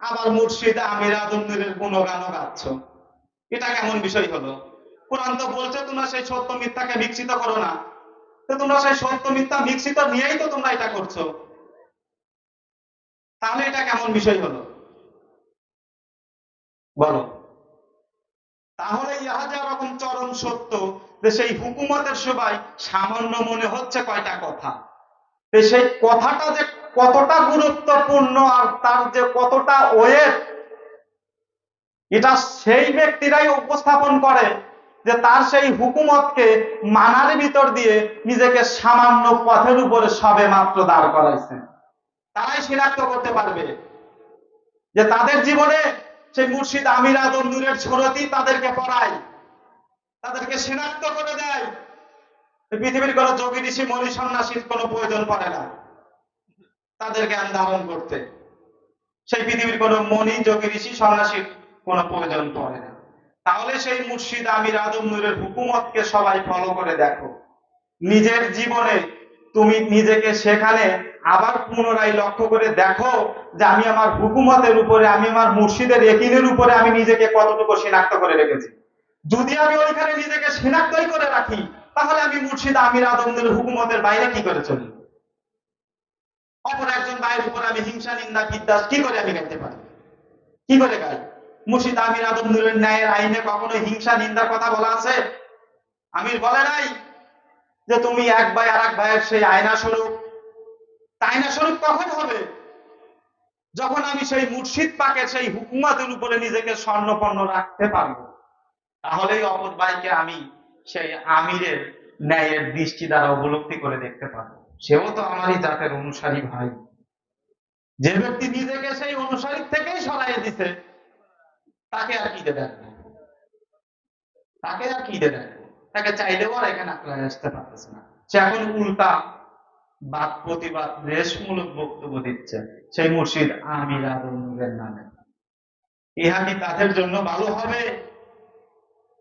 আবার মুর্শিদ আমির আদম নূরের গুণগানও গাচ্ছ। এটা কেমন বিষয় হলো? কোরআন তো বলছে তোমরা সেই সত্য মিথ্যাকে বিকশিত করো না, তো তোমরা সেই সত্য মিথ্যা মিশ্রিত নিয়েই তো তোমরা এটা করছো। তাহলে এটা কেমন বিষয় হলো বলো? তাহলে ইহা যে রকম চরম সত্য যে সেই হুকুমতের সবাই সামান্য মনে হচ্ছে কয়টা কথা, সেই কথাটা যে কতটা গুরুত্বপূর্ণ আর তার যে কতটা ওয়েট, এটা সেই ব্যক্তিরাই উপস্থাপন করে যে তার সেই হুকুমতকে মানার ভিতর দিয়ে নিজেকে সামান্য পথের উপরে সবে মাত্র দাঁড় করাইছে। তারাই শনাক্ত করতে পারবে যে তাদের জীবনে সেই মুর্শিদ আমির আদম নূরের সুরতি তাদেরকে পড়ায়, তাদেরকে শনাক্ত করে দেয়। পৃথিবীর কোন যোগী ঋষি মণি সন্ন্যাসীর কোনো প্রয়োজন পড়ে না তাদের জ্ঞান ধারণ করতে। সেই পৃথিবীর কোন মণি যোগী ঋষি সন্ন্যাসীর কোনো প্রয়োজন পড়ে না। তাহলে সেই মুর্শিদ আমির আদম নূরের হুকুমতকে সবাই ফলো করে দেখো। নিজের জীবনে তুমি নিজেকে সেখানে আবার পুনরায় লক্ষ্য করে দেখো যে আমি আমার হুকুমতের উপরে, আমি আমার মুর্শিদের ইয়াকিনের উপরে আমি নিজেকে কতটুকু শনাক্ত করে রেখেছি। যদি আমি ওইখানে নিজেকে শনাক্তই করে রাখি, তাহলে আমি মুর্শিদ আমির আদম নূরের হুকুমতের বাইরে কি করে চলি? অপর একজন ভাইয়ের উপর আমি হিংসা নিন্দা বিদ্বেষ কি করে আমি গাইতে পারি? কি করে গাই? মুর্শিদ আমির আদম নূরের ন্যায়ের আইনে কখনো হিংসা নিন্দার কথা বলা আছে? আমির বলে নাই যে তুমি এক ভাই আর এক ভাইয়ের সেই আয়না স্বরূপ। আয়না স্বরূপ কখন হবে? যখন আমি সেই মুর্শিদ পাকের সেই হুকুমাতের উপরে নিজেকে স্বর্ণপন্ন রাখতে পারবো, তাহলেই অপর ভাইকে আমি সেই আমিরের ন্যায়ের দৃষ্টি দ্বারা উপলব্ধি করে দেখতে পারবো, সেও তো আমারই জাতের অনুসারী ভাই। যে ব্যক্তি নিজেকে সেই অনুসারী থেকেই সরাই দিছে, তাকে আর কি দেবেন? তাকে আর কি দেবেন? তাকে চাইলেও আর এখানে আক্রায় আসতে পারতেছে না। সে এখন উল্টা বাদ প্রতিবাদ রেশমূলক বক্তব্য দিচ্ছে সেই মুর্শিদ আমির আদম নূরের নামে। ইহা কি তাদের জন্য ভালো হবে?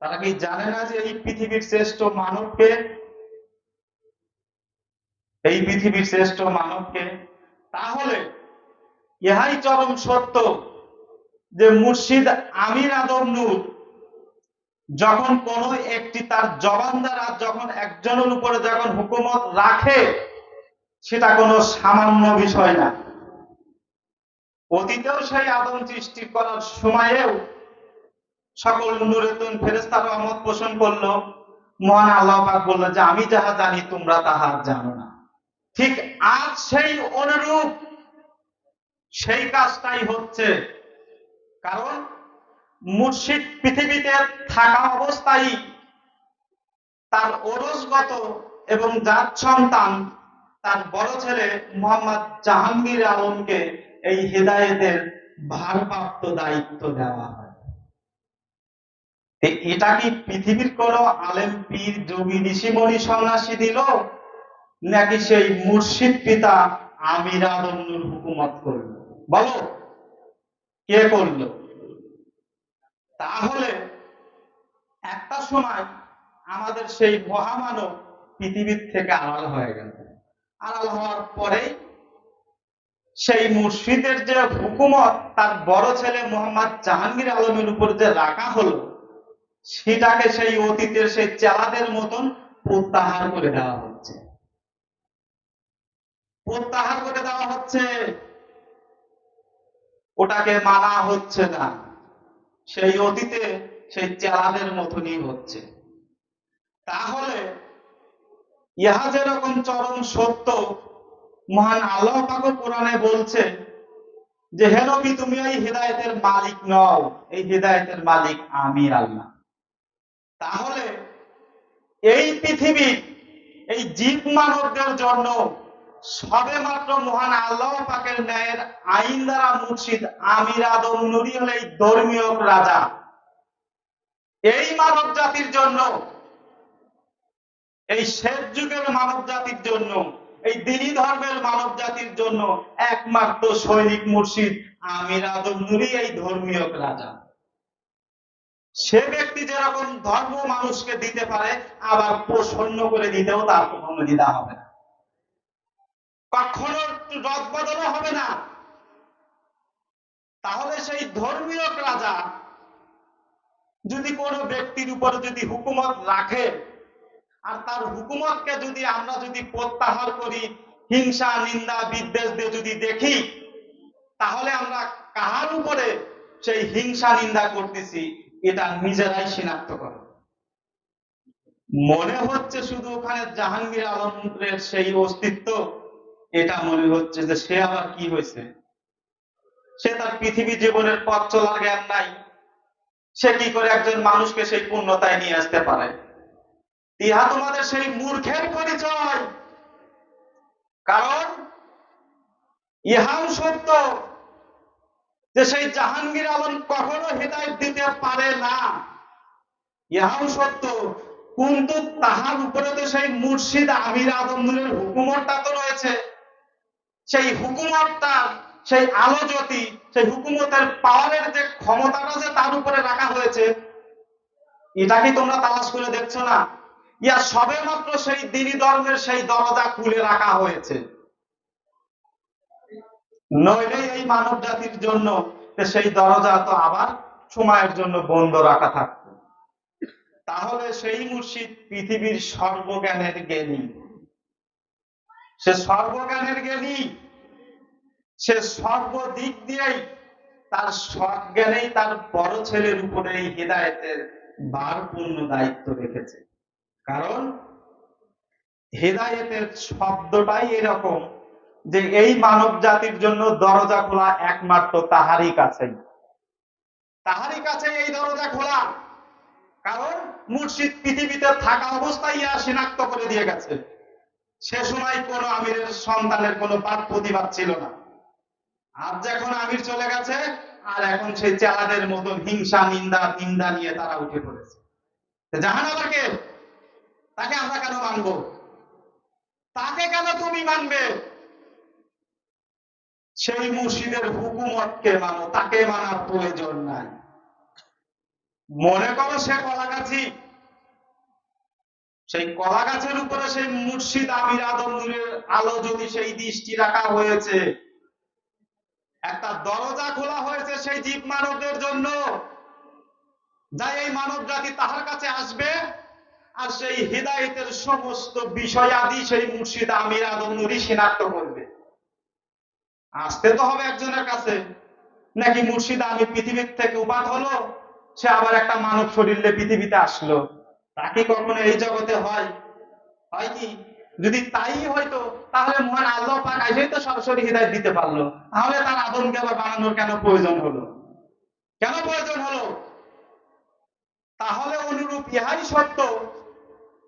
তারা কি জানে না যে এই পৃথিবীর শ্রেষ্ঠ মানবকে, এই পৃথিবীর শ্রেষ্ঠ মানবকে? তাহলে ইহাই চরম সত্য যে মুর্শিদ আমির আদম নূর যখন কোন একটি তার জবান দ্বারা যখন একজনের উপরে যখন হুকুমত রাখে, সেটা কোনো সামান্য বিষয় না। অতীতেও সেই আদম সৃষ্টি করার সময়েও সকল নূরেতুন ফেরেশতা রহমত পোষণ করলো, মহান আল্লাহ পাক বলল যে আমি যাহা জানি তোমরা তাহা জানো না। ঠিক আজ সেই অনুরূপ সেই কাজটাই হচ্ছে। কারণ মুর্শিদ পৃথিবীতে থাকা অবস্থায় তার ওরসগত এবং জাত সন্তান তার বড় ছেলে মোহাম্মদ জাহাঙ্গীর আলমকে এই হেদায়েতের ভারপ্রাপ্ত দায়িত্ব দেওয়া হয়। এটা কি পৃথিবীর কোন আলেম পীর যোগী ঋষিমণি সন্ন্যাসী দিল, নাকি সেই মুর্শিদ পিতা আমির আদম নূর হুকুমত করলো? বলো, কে করলো? তাহলে একটা সময় আমাদের সেই মহামানব পৃথিবীর থেকে আড়াল হয়ে গেল। আড়াল হওয়ার পরে সেই মুর্শিদের যে হুকুমত তার বড় ছেলে মোহাম্মদ জাহাঙ্গীর আলমের উপর যে রাখা হলো, সেটাকে সেই অতীতের সেই চেলাদের মতন প্রত্যাহার করে দেওয়া হচ্ছে। প্রত্যাহার করে দেওয়া হচ্ছে, ওটাকে মানা হচ্ছে না। সেই অতীতে সেই চেলাদের মতনই হচ্ছে। তাহলে ইহা যেরকম চরম সত্য, মহান আল্লাহ পাক কোরআনে বলছে যে হে নবী, তুমি এই হেদায়েতের মালিক নও, এই হেদায়েতের মালিক আমি আল্লাহ। তাহলে এই পৃথিবী এই জীব মানবদের জন্য সবে মাত্র মহান আল্লাহ পাকের ন্যায়ের আইন দ্বারা মুর্শিদ আমির আদম নূরী হল এই ধর্মীয় রাজা। এই মানব জাতির জন্য, এই শেষ যুগের মানব জাতির জন্য, এই দ্বীনি ধর্মের মানব জাতির জন্য একমাত্র সৈনিক মুর্শিদ আমির আদম নূরী এই ধর্মীয় রাজা। সে ব্যক্তি যেরকম ধর্ম মানুষকে দিতে পারে, আবার প্রসন্ন করে দিতেও তার কখনো দ্বিধা হবে না, কখনো রদ বদলও হবে না। তাহলে সেই ধর্মীয় রাজা যদি কোনো ব্যক্তির উপর যদি হুকুমত রাখে, আর তার হুকুমতকে যদি আমরা যদি প্রত্যাহার করি, হিংসা নিন্দা বিদ্বেষ দিয়ে যদি দেখি, তাহলে আমরা কাহার উপরে সেই হিংসা নিন্দা করতেছি এটা নিজেরাই শনাক্ত করে। মনে হচ্ছে শুধু ওখানে জাহাঙ্গীর আলমের সেই অস্তিত্ব, এটা মনে হচ্ছে যে সে আবার কি হয়েছে, সে তার পৃথিবী জীবনের পথ চলার জ্ঞান নাই, সে কি করে একজন মানুষকে সেই পূর্ণতায় নিয়ে আসতে পারে? ইহা তোমাদের সেই মূর্খের পরিচয়। কারণ ইহাও সত্য যে সেই জাহাঙ্গীর আলম কখনো হেদায়েত দিতে পারে না, ইহাও সত্য। কিন্তু তাহার উপরে তো সেই মুর্শিদ আমির আদম নূরের হুকুমতটা তো রয়েছে। সেই হুকুমতটা, সেই আলো জ্যোতি, সেই হুকুমতের পাওয়ারের যে ক্ষমতাটা যে তার উপরে রাখা হয়েছে, এটা কি তোমরা তালাশ করে দেখছো না? ইয়া সবে মাত্র সেই দ্বীনি ধর্মের সেই দরজা খুলে রাখা হয়েছে, নইলে এই মানব জাতির জন্য সেই দরজা তো আবার সময়ের জন্য বন্ধ রাখা থাকতো। তাহলে সেই মুর্শিদ পৃথিবীর সর্বজ্ঞানের জ্ঞানী, সে সর্বজ্ঞানের জ্ঞানী, সে সর্বদিক দিয়েই তার সজ্ঞানেই তার বড় ছেলের উপরে এই হেদায়েতের ভারপূর্ণ দায়িত্ব রেখেছে। কারণ হেদায়েতের শব্দটাই এরকম যে এই মানব জাতির জন্য দরজা খোলা একমাত্র তাহারই কাছেই, তাহারই কাছে এই দরজা খোলা। কারণ মুর্শিদ পৃথিবীতে থাকা অবস্থায় ইয়া শনাক্ত করে দিয়ে গেছে। সে সময় কোন আমিরের সন্তানের কোনো বাদ প্রতিবাদ ছিল না। আর যখন আমির চলে গেছে, আর এখন সেই চেলাদের মতন হিংসা নিন্দা নিন্দা নিয়ে তারা উঠে পড়েছে। জাহানাবাকে তাকে আমরা কেন মানবো? তাকে কেন তুমি মানবে? সেই মুর্শিদের হুকুমতকে মানো, তাকে মানার প্রয়োজন নাই। মনে করো সে কলাগাছি, সেই কলা গাছের উপরে সেই মুর্শিদ আমির আদম নূরের আলো যদি সেই দৃষ্টি রাখা হয়েছে, একটা দরজা খোলা হয়েছে সেই জীব মানবদের জন্য, যা এই মানব জাতি তাহার কাছে আসবে আর সেই হিদায়েতের সমস্ত বিষয়াদি সেই মুর্শিদ আমির আদম নূরই শনাক্ত করবে। আসতে তো হবে একজনের কাছে, নাকি মুর্শিদ আমির পৃথিবীর থেকে উপাদ হলো, সে আবার একটা মানব শরীরে পৃথিবীতে আসলো? তা কি কখনো এই জগতে হয়? হয় কি? যদি তাই হয়তো তাহলে মহান আল্লাহ পাক আইসেই তো সরাসরি হিদায়াত দিতে পারলো, তাহলে তার আদমকে আবার বানানোর কেন প্রয়োজন হলো? কেন প্রয়োজন হলো? তাহলে অনুরূপ ইহাই সত্য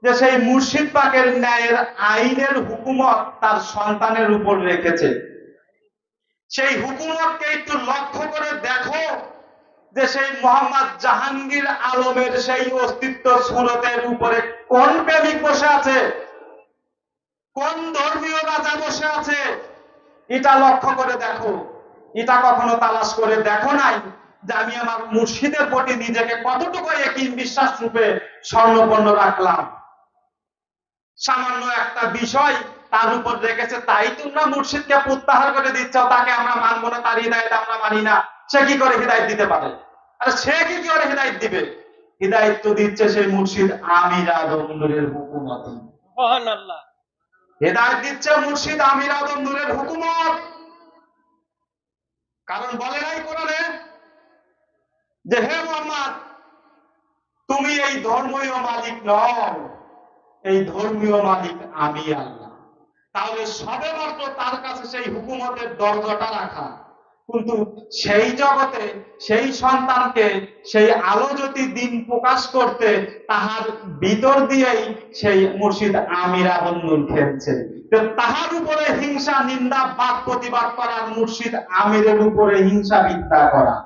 যে সেই মুর্শিদ পাকের ন্যায়ের আইনের হুকুমত তার সন্তানের উপর রেখেছে। সেই হুকুমতকে একটু লক্ষ্য করে দেখো যে সেই মোহাম্মদ জাহাঙ্গীর আলমের সেই অস্তিত্ব সুরতের উপরে কোন প্রেমিক বসে আছে, কোন ধর্মীয় রাজা বসে আছে, এটা লক্ষ্য করে দেখো। এটা কখনো তালাশ করে দেখো নাই যে আমি আমার মুর্শিদের প্রতি নিজেকে কতটুকু একই বিশ্বাস রূপে স্বর্ণপন্ন রাখলাম? সামান্য একটা বিষয় তার উপর রেখেছে, তাই তোমরা মুর্শিদকে প্রত্যাহার করে দিচ্ছ, তাকে আমরা মানবো না, তার হৃদায়ত আমরা মানি না। সে কি করে হৃদায়ত দিতে পারে? আরে সে কি করে হৃদায়ত দিবে? হৃদায়ত তো দিচ্ছে সেই মুর্শিদ আমির আদম নূরের হুকুমত। সুবহানাল্লাহ। হৃদায়ত দিচ্ছে মুর্শিদ আমির আদম নূরের হুকুমত। কারণ বলে নাই কোরআনে যে হে মুহাম্মদ, তুমি এই ধর্মীয় মালিক নও, এই ধর্মীয় মালিক আমি আল্লাহ। তাহলে সবেমাত্র তার কাছে সেই হুকুমতের দরজাটা রাখা, কিন্তু সেই জগতে সেই সন্তানকে সেই আলো জ্যোতি দিন প্রকাশ করতে তাহার ভিতর দিয়েই সেই মুর্শিদ আমির আদম নূর খেলছে। তাহার উপরে হিংসা নিন্দা বাদ প্রতিবাদ করার, মুর্শিদ আমিরের উপরে হিংসা বিদ্যা করা।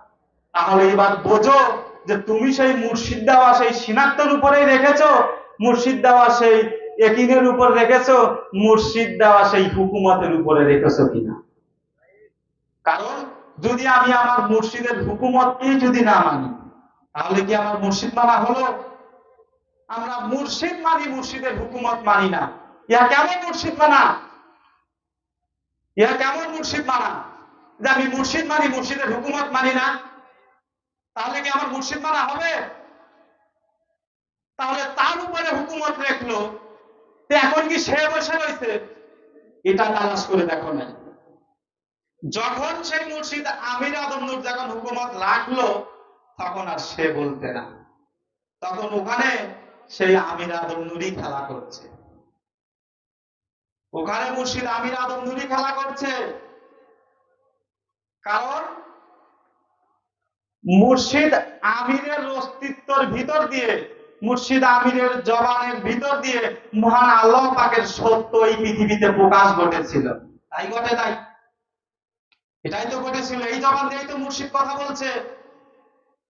তাহলে এবার বোঝো যে তুমি সেই মুর্শিদ দেওয়া সেই শনাক্তের উপরেই রেখেছো, মুর্শিদ দেওয়া সেই একিনের উপর রেখেছো, মুর্শিদ দেওয়া সেই হুকুমতের উপরে রেখেছো কিনা। কারণ যদি আমি আমার মুর্শিদের হুকুমতকেই যদি না মানি, তাহলে কি আমার মুর্শিদ মানা হলো? আমরা মুর্শিদ মানি, মুর্শিদের হুকুমত মানি না। ইহা কেমন মুর্শিদ মানা? ইহা কেমন মুর্শিদ মানা যে আমি মুর্শিদ মানি, মুর্শিদের হুকুমত মানি না? তাহলে কি আমার মুর্শিদ মানা হবে? তাহলে তার উপরে হুকুমত রাখলো, এখন কি সে বসে রয়েছে? এটা তালাশ করে দেখো নাই। যখন সেই মুর্শিদ আমির আদম নূর যখন হুকুমত রাখলো, তখন আর সে বলতে না, তখন ওখানে সেই আমির আদম নূরই খেলা করছে। ওখানে মুর্শিদ আমির আদম নূরই খেলা করছে। কারণ মুর্শিদ আমিরের অস্তিত্বের ভিতর দিয়ে, মুর্শিদ আমিরের জবানের ভিতর দিয়ে মহান আল্লাহ পাকের সত্য এই পৃথিবীতে প্রকাশ ঘটেছিল। তাই ঘটে নাই? এটাই তো ঘটেছিল, এই জবান দিয়েই তো মুর্শিদ কথা বলছে।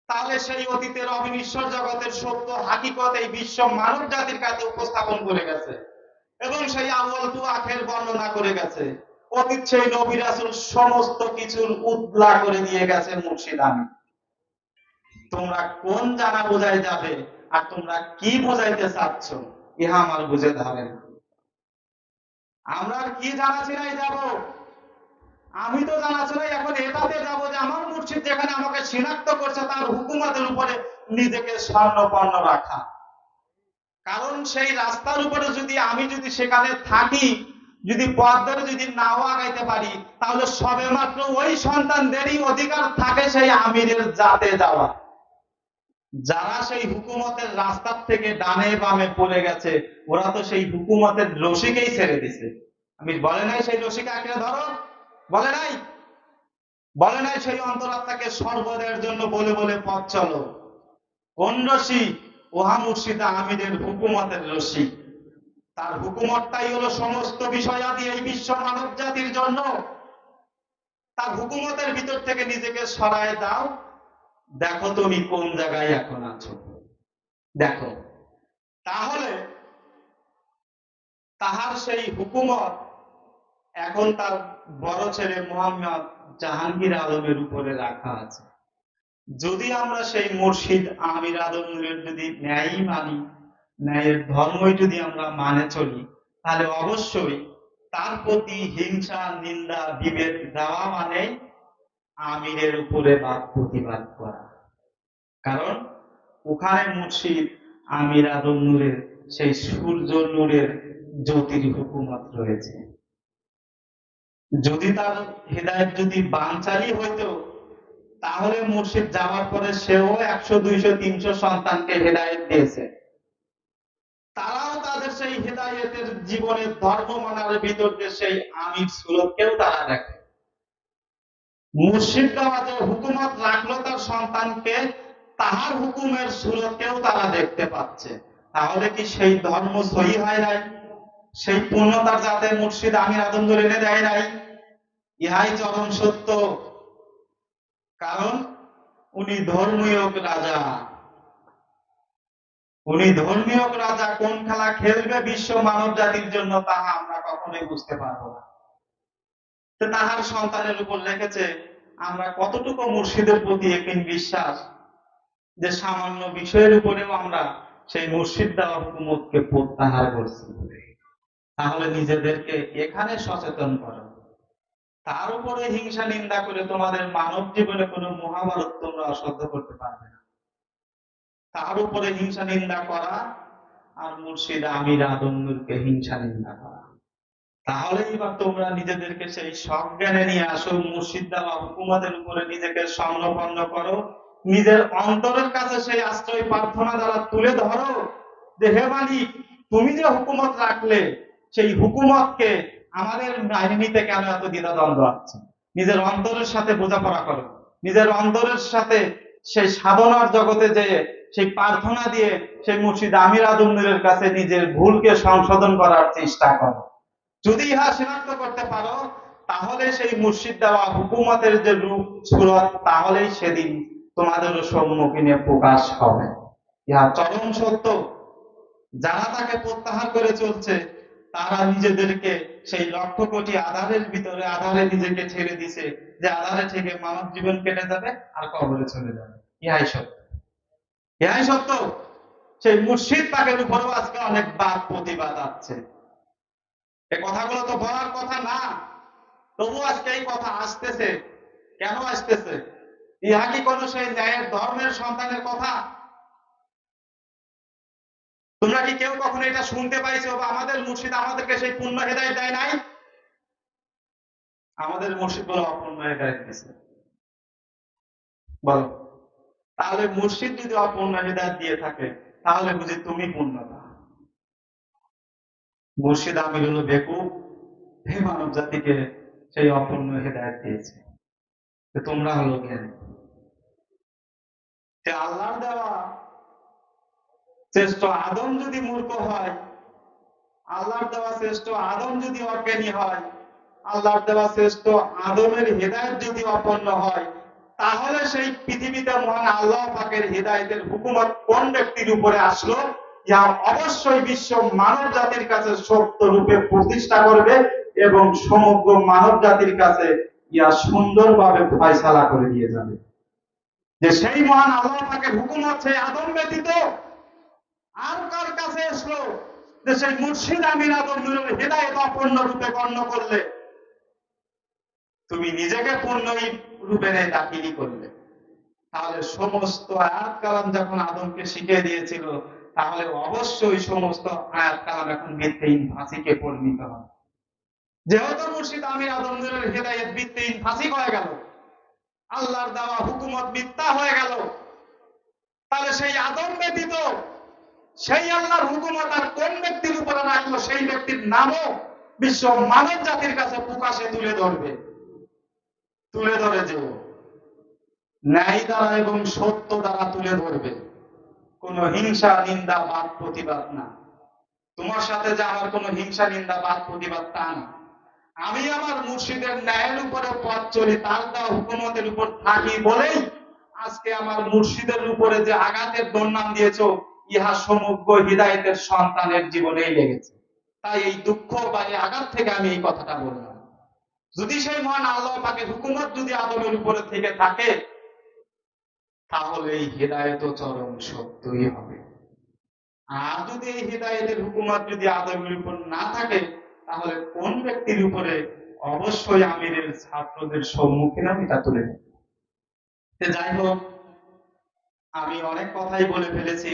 তাহলে সেই অতীতের অবিনশ্বর জগতের সত্য হাকিকত এই বিশ্ব মানব জাতির কাছে উপস্থাপন করে গেছে এবং সেই আউয়াল টু আখের বর্ণনা করে গেছে। অতীত সেই নবী রাসূল সমস্ত কিছুর উদ্লা করে দিয়ে গেছে মুর্শিদ আমির। তোমরা কোন জানা বোঝাই যাবে আর তোমরা কি বোঝাইতে চাচ্ছ, ইহা আমার বুঝে ধরে না। আমরা কি জানাশোনায় যাব? আমি তো জানাশোনায় এখন এটাতে যাব যে আমার মুর্শিদ যেখানে আমাকে শনাক্ত করছে তার হুকুমতের উপরে নিজেকে স্বর্ণপন্ন রাখা। কারণ সেই রাস্তার উপরে আমি যদি সেখানে থাকি, যদি পথ ধরে যদি নাও আগাইতে পারি, তাহলে সবে মাত্র ওই সন্তানদেরই অধিকার থাকে সেই আমিরের জাতে যাওয়া। যারা সেই হুকুমতের রাস্তার থেকে ডানে বামে পড়ে গেছে, ওরা তো সেই হুকুমতের রশিকেই ছেড়ে দিছে। আমি বলে নাই সেই রশিকে আঁকড়ে ধরো, বলে নাই, বলে নাই সেই অন্তরাত্মাকে সর্বদার জন্য বলে বলে পথ চলো। কোন রশি? ওহা মুর্শিদ আমিরের হুকুমতের রশি। তার হুকুমতটাই হলো সমস্ত বিষয়াদি এই বিশ্ব মানব জাতির জন্য। তার হুকুমতের ভিতর থেকে নিজেকে সরায় দাও, দেখো তুমি কোন জায়গায় এখন আছো, দেখো। তাহলে তাহার সেই হুকুমত এখন তার বড় ছেলে মোহাম্মদ জাহাঙ্গীর আলমের উপরে রাখা আছে। যদি আমরা সেই মুর্শিদ আমির আলমের যদি ন্যায়ই মানি, ন্যায়ের ধর্মই যদি আমরা মানে চলি, তাহলে অবশ্যই তার প্রতি হিংসা নিন্দা বিভেদ দেওয়া মানে আমিরের উপরে বাদ প্রতিবাদ করা। কারণ ওখানে মুর্শিদ আমির আদম নূরের সেই সূর্য নূরের জ্যোতির হুকুমত রয়েছে। যদি তার হৃদায়ত যদি বানচালি হইতো, তাহলে মুর্শিদ যাওয়ার পরে সেও 100 200 300 সন্তানকে হেদায়েত দিয়েছে। তারাও তাদের সেই হেদায়েতের জীবনের ধর্ম মানার ভিতর দিয়ে সেই আমির সুরতকেও তারা দেখে। মুর্শিদ বাবা যে হুকুমত রাখলো তার সন্তানকে, তাহার হুকুমের সুরতকেও তারা দেখতে পাচ্ছে। তাহলে কি সেই ধর্ম সহি হয় নাই? সেই পূর্ণতার যাতে মুর্শিদ আমির আদম ধরে এনে দেয় নাই? ইহাই চরম সত্য। কারণ উনি ধর্মীয় রাজা, উনি ধর্মীয় রাজা কোন খেলা খেলবে বিশ্ব মানব জাতির জন্য তাহা আমরা কখনোই বুঝতে পারবো না। তো তাহার সন্তানের উপর রেখেছে আমরা কতটুকু মুর্শিদের প্রতি একদিন বিশ্বাস, যে সামান্য বিষয়ের উপরেও আমরা সেই মুর্শিদ দেওয়া হুকুমতকে প্রত্যাহার করছি। তাহলে নিজেদেরকে এখানে সচেতন করো। তার উপরে হিংসা নিন্দা করে তোমাদের মানব জীবনে কোনো মহাভারত তোমরা অসাধ্য করতে পারবে না। তার উপরে হিংসা নিন্দা করা আর মুর্শিদ আমির আদম নূরকে হিংসা নিন্দা করা। তাহলে এবার তোমরা নিজেদেরকে সেই সজ্ঞানে নিয়ে আসো, মুর্শিদ দেওয়া হুকুমতের উপরে নিজেকে সংলগ্ন করো, নিজের অন্তরের কাছে সেই আশ্রয় প্রার্থনা দ্বারা তুলে ধরো যে হে মালিক, তুমি যে হুকুমত রাখলে সেই হুকুমতকে আমাদের মাইনে নিতে কেন এত দ্বিধাদ্বন্দ্ব আছে? নিজের অন্তরের সাথে বোঝাপড়া করো, নিজের অন্তরের সাথে সেই সাধনার জগতে যে সেই প্রার্থনা দিয়ে সেই মুর্শিদ আমির আদম নূরের কাছে নিজের ভুলকে সংশোধন করার চেষ্টা করো। যদি ইহা শনাক্ত করতে পারো, তাহলে সেই মুর্শিদ দেওয়া হুকুমতের যে রূপ সুরত, তাহলেই সেদিন তোমাদের সম্মুখীনে প্রকাশ হবে। ইহা চরম সত্য। যারা তাকে প্রত্যাহার করে চলছে, তারা নিজেদেরকে সেই লক্ষ কোটি আধারের ভিতরে আধারে নিজেকে ছেড়ে দিছে, যে আধারে থেকে মানব জীবন কেটে যাবে আর কবরে চলে যাবে। ইহাই সত্য, ইহাই সত্য। সেই মুর্শিদ পাকের উপরেও আজকে অনেক বাদ প্রতিবাদ আছে। এই কথাগুলো তো বলার কথা না, তবু আজকে এই কথা আসতেছে। কেন আসতেছে? ইহা কি কোন সেই ন্যায়ের ধর্মের সন্তানের কথা? তোমরা কি কেউ কখনো এটা শুনতে পাইছো বা আমাদের মুর্শিদ আমাদেরকে সেই পূর্ণ হেদায়েত দেয় নাই? আমাদের মুর্শিদ বলে অপূর্ণ হেদায়েত দিয়েছে, বলো। তাহলে মুর্শিদ যদি অপূর্ণ হেদায়েত দিয়ে থাকে, তাহলে বুঝি তুমি পূর্ণ না। মুর্শিদ আমির হলো বেকুব, হে মানব জাতিকে সেই অপূর্ণ হেদায়েত দিয়েছে। তোমরা হলো জ্ঞানী। আল্লাহর দেওয়া শ্রেষ্ঠ আদম যদি মূর্খ হয়, আল্লাহর দেওয়া শ্রেষ্ঠ আদম যদি অজ্ঞানী হয়, আল্লাহর দেওয়া শ্রেষ্ঠ আদমের হেদায়েত যদি অপন্ন হয়, তাহলে সেই পৃথিবীতে মহান আল্লাহ পাকের হেদায়েতের হুকুমত কোন ব্যক্তির উপরে আসলো? যা অবশ্যই বিশ্ব মানব জাতির কাছে সত্য রূপে প্রতিষ্ঠা করবে এবং সমগ্র মানব জাতির কাছে ইয়া সুন্দরভাবে ফয়সালা করে দিয়ে যাবে যে সেই মহান আল্লাহ পাকের হুকুমত সেই আদম ব্যতীত আর কার কাছে আসলো, যে সেই মুর্শিদ আমির আদম নূরের হেদায়েত অপূর্ণ রূপে গণ্য করলে তুমি নিজেকে পূর্ণ রূপে দাখিলি করলে। তাহলে সমস্ত আয়াত কালাম যখন আদমকে শিখিয়ে দিয়েছিল, তাহলে অবশ্যই সমস্ত আয়াত কালাম এখন ভিত্তিহীন ফাঁসিকে পরিণত হবে। যেহেতু মুর্শিদ আমির আদম নূরের হেদায়েত ভিত্তিহীন ফাঁসি হয়ে গেল, আল্লাহর দেওয়া হুকুমত মিথ্যা হয়ে গেল, তাহলে সেই আদম ব্যতীত সেই আল্লাহর হুকুমত আর কোন ব্যক্তির উপরে রাখলো, সেই ব্যক্তির নামও বিশ্ব মানব জাতির কাছে প্রকাশে তুলে ধরে যে ন্যায় দ্বারা এবং সত্য দ্বারা তুলে ধরবে, কোনো হিংসা নিন্দা বাদ প্রতিবাদ না। তোমার সাথে যে আমার কোনো হিংসা নিন্দা বাদ প্রতিবাদ তা না। আমি আমার মুর্শিদের ন্যায়ের উপরে পথ চলি, তার দেওয়া হুকুমতের উপর থাকি বলেই আজকে আমার মুর্শিদের উপরে যে আঘাতের দুর্নাম দিয়েছ, ইহা সমগ্র হৃদায়তের সন্তানের জীবনেই লেগেছে। তাই এই দুঃখ বা এই আঘাত থেকে আমি এই কথাটা বললাম। যদি সেই মহান আল্লাহ পাকের হুকুমত যদি আদমের উপরে থেকে থাকে, তাহলে এই হৃদায়ত চরম সত্যই হবে। আর যদি এই হৃদায়তের হুকুমত যদি আদমের উপর না থাকে, তাহলে কোন ব্যক্তির উপরে? অবশ্যই আমিরের ছাত্রদের সম্মুখীন আমি তা তুলে নেব। যাই হোক, আমি অনেক কথাই বলে ফেলেছি,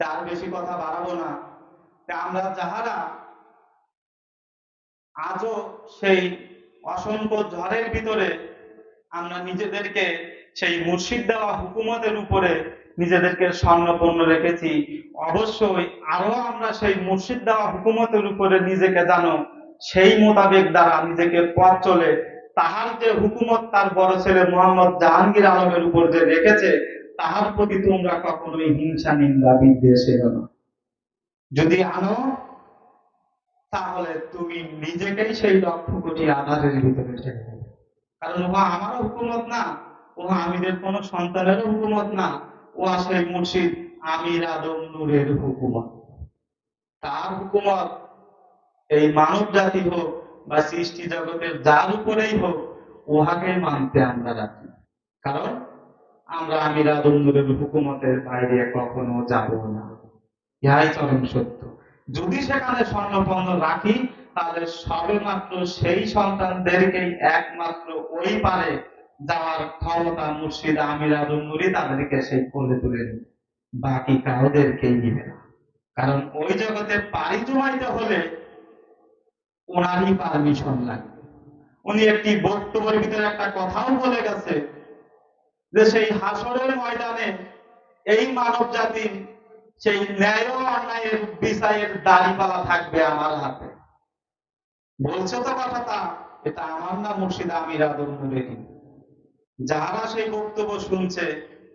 তার বেশি কথা বাড়াবো না। আমরা যাহারা আজও সেই অসংখ্য ঝড়ের ভিতরে আমরা নিজেদেরকে সেই মুর্শিদ দেওয়া হুকুমতের উপরে নিজেদেরকে স্বর্ণপন্ন রেখেছি, অবশ্যই আরো আমরা সেই মুর্শিদ দেওয়া হুকুমতের উপরে নিজেকে জানো সেই মোতাবেক দ্বারা নিজেকে পথ চলে তাহার যে হুকুমত তার বড় ছেলে মোহাম্মদ জাহাঙ্গীর আলমের উপর যে রেখেছে, তাহার প্রতি তোমরা কখনোই হিংসা নিন্দা বিদ্বেষ এলো না। যদি আনো, তাহলে তুমি নিজেকেই সেই লক্ষ কোটি আধারের ভিতরে ঠেলে দেবে। কারণ উহা আমারও হুকুমত না, উহা আমিদের কোন সন্তানেরও হুকুমত না, উহা সেই মুর্শিদ আমির আদম নূরের হুকুমত। তার হুকুমত এই মানব জাতি হোক বা সৃষ্টি জগতের যার উপরেই হোক, উহাকে মানতে আমরা রাখি। কারণ আমরা আমির আদম নূরের হুকুমতের বাইরে কখনো যাব না, ইহাই চরম সত্য। যদি সেখানে স্বর্ণপন্ন রাখি, তাহলে সবে মাত্র সেই সন্তানদেরকেই একমাত্র ওই পারে যাওয়ার ক্ষমতা মুর্শিদ আমির আদম নূরই তাদেরকে সেই কোলে তুলে নেবে, বাকি কাউদেরকেই নিবে না। কারণ ওই জগতে পাড়ি জমাইতে হলে ওনারই পারমিশন লাগবে। উনি একটি বক্তব্যের ভিতরে একটা কথাও বলে গেছে যে সেই হাসরের ময়দানে এই মানব জাতির সেই ন্যায় ও অন্যায়ের বিচারের দাড়িপালা থাকবে আমার হাতে। বলছে তো কথাটা, এটা আমার না, মুর্শিদ আমির আদম নূরেরই। যারা সেই বক্তব্য শুনছে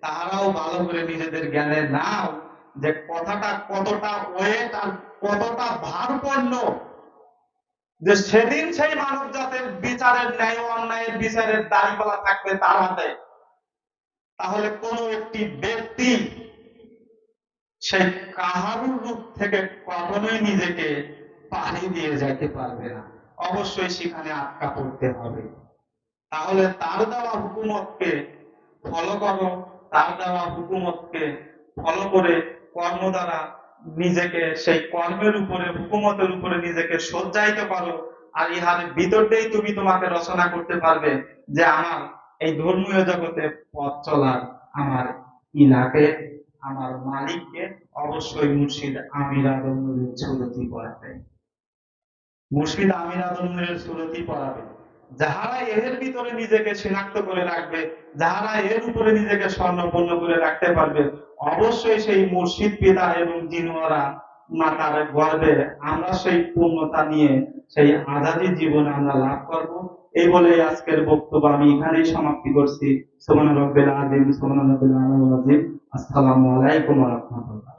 তারাও ভালো করে নিজেদের জ্ঞানে নাও যে কথাটা কতটা ওয়েট আর কতটা ভারপূর্ণ, যে সেদিন সেই মানব জাতির বিচারের ন্যায় ও অন্যায়ের বিচারের দাড়িপালা থাকবে তার হাতে। তাহলে কোন একটি ব্যক্তি সেই কাহারুর রূপ থেকে কখনোই নিজেকে পাড়ি দিয়ে যাইতে পারবে না, অবশ্যই সেখানে আটকা পড়তে হবে। তাহলে তার দেওয়া হুকুমতকে ফলো করো, তার দেওয়া হুকুমতকে ফলো করে কর্ম দ্বারা নিজেকে সেই কর্মের উপরে হুকুমতের উপরে নিজেকে সজ্জাইতে পারো। আর ইহার ভিতর দিয়েই তুমি তোমাকে রচনা করতে পারবে যে আমার এই ধর্মীয় জগতে পথ চলার আমার ইলাকে, আমার মালিককে অবশ্যই মুর্শিদ আমির আদম নূরের সুরতি পড়াবে। মুর্শিদ আমির আদম নূরের সুরতি পড়াবে। যাহারা এর ভিতরে নিজেকে শনাক্ত করে রাখবে, যাহারা এর উপরে নিজেকে স্বর্ণপন্ন করে রাখতে পারবে, অবশ্যই সেই মুর্শিদ পিতা এবং জিনওয়ারা মাতার গর্বে আমরা সেই পূর্ণতা নিয়ে সেই আজাদি জীবন আমরা লাভ করব। এই বলে আজকের বক্তব্য আমি এখানেই সমাপ্তি করছি। সুবহান রাব্বিল আযীম, সুবহান রাব্বিল আযীম। আসসালামু আলাইকুম ওয়া রাহমাতুল্লাহ।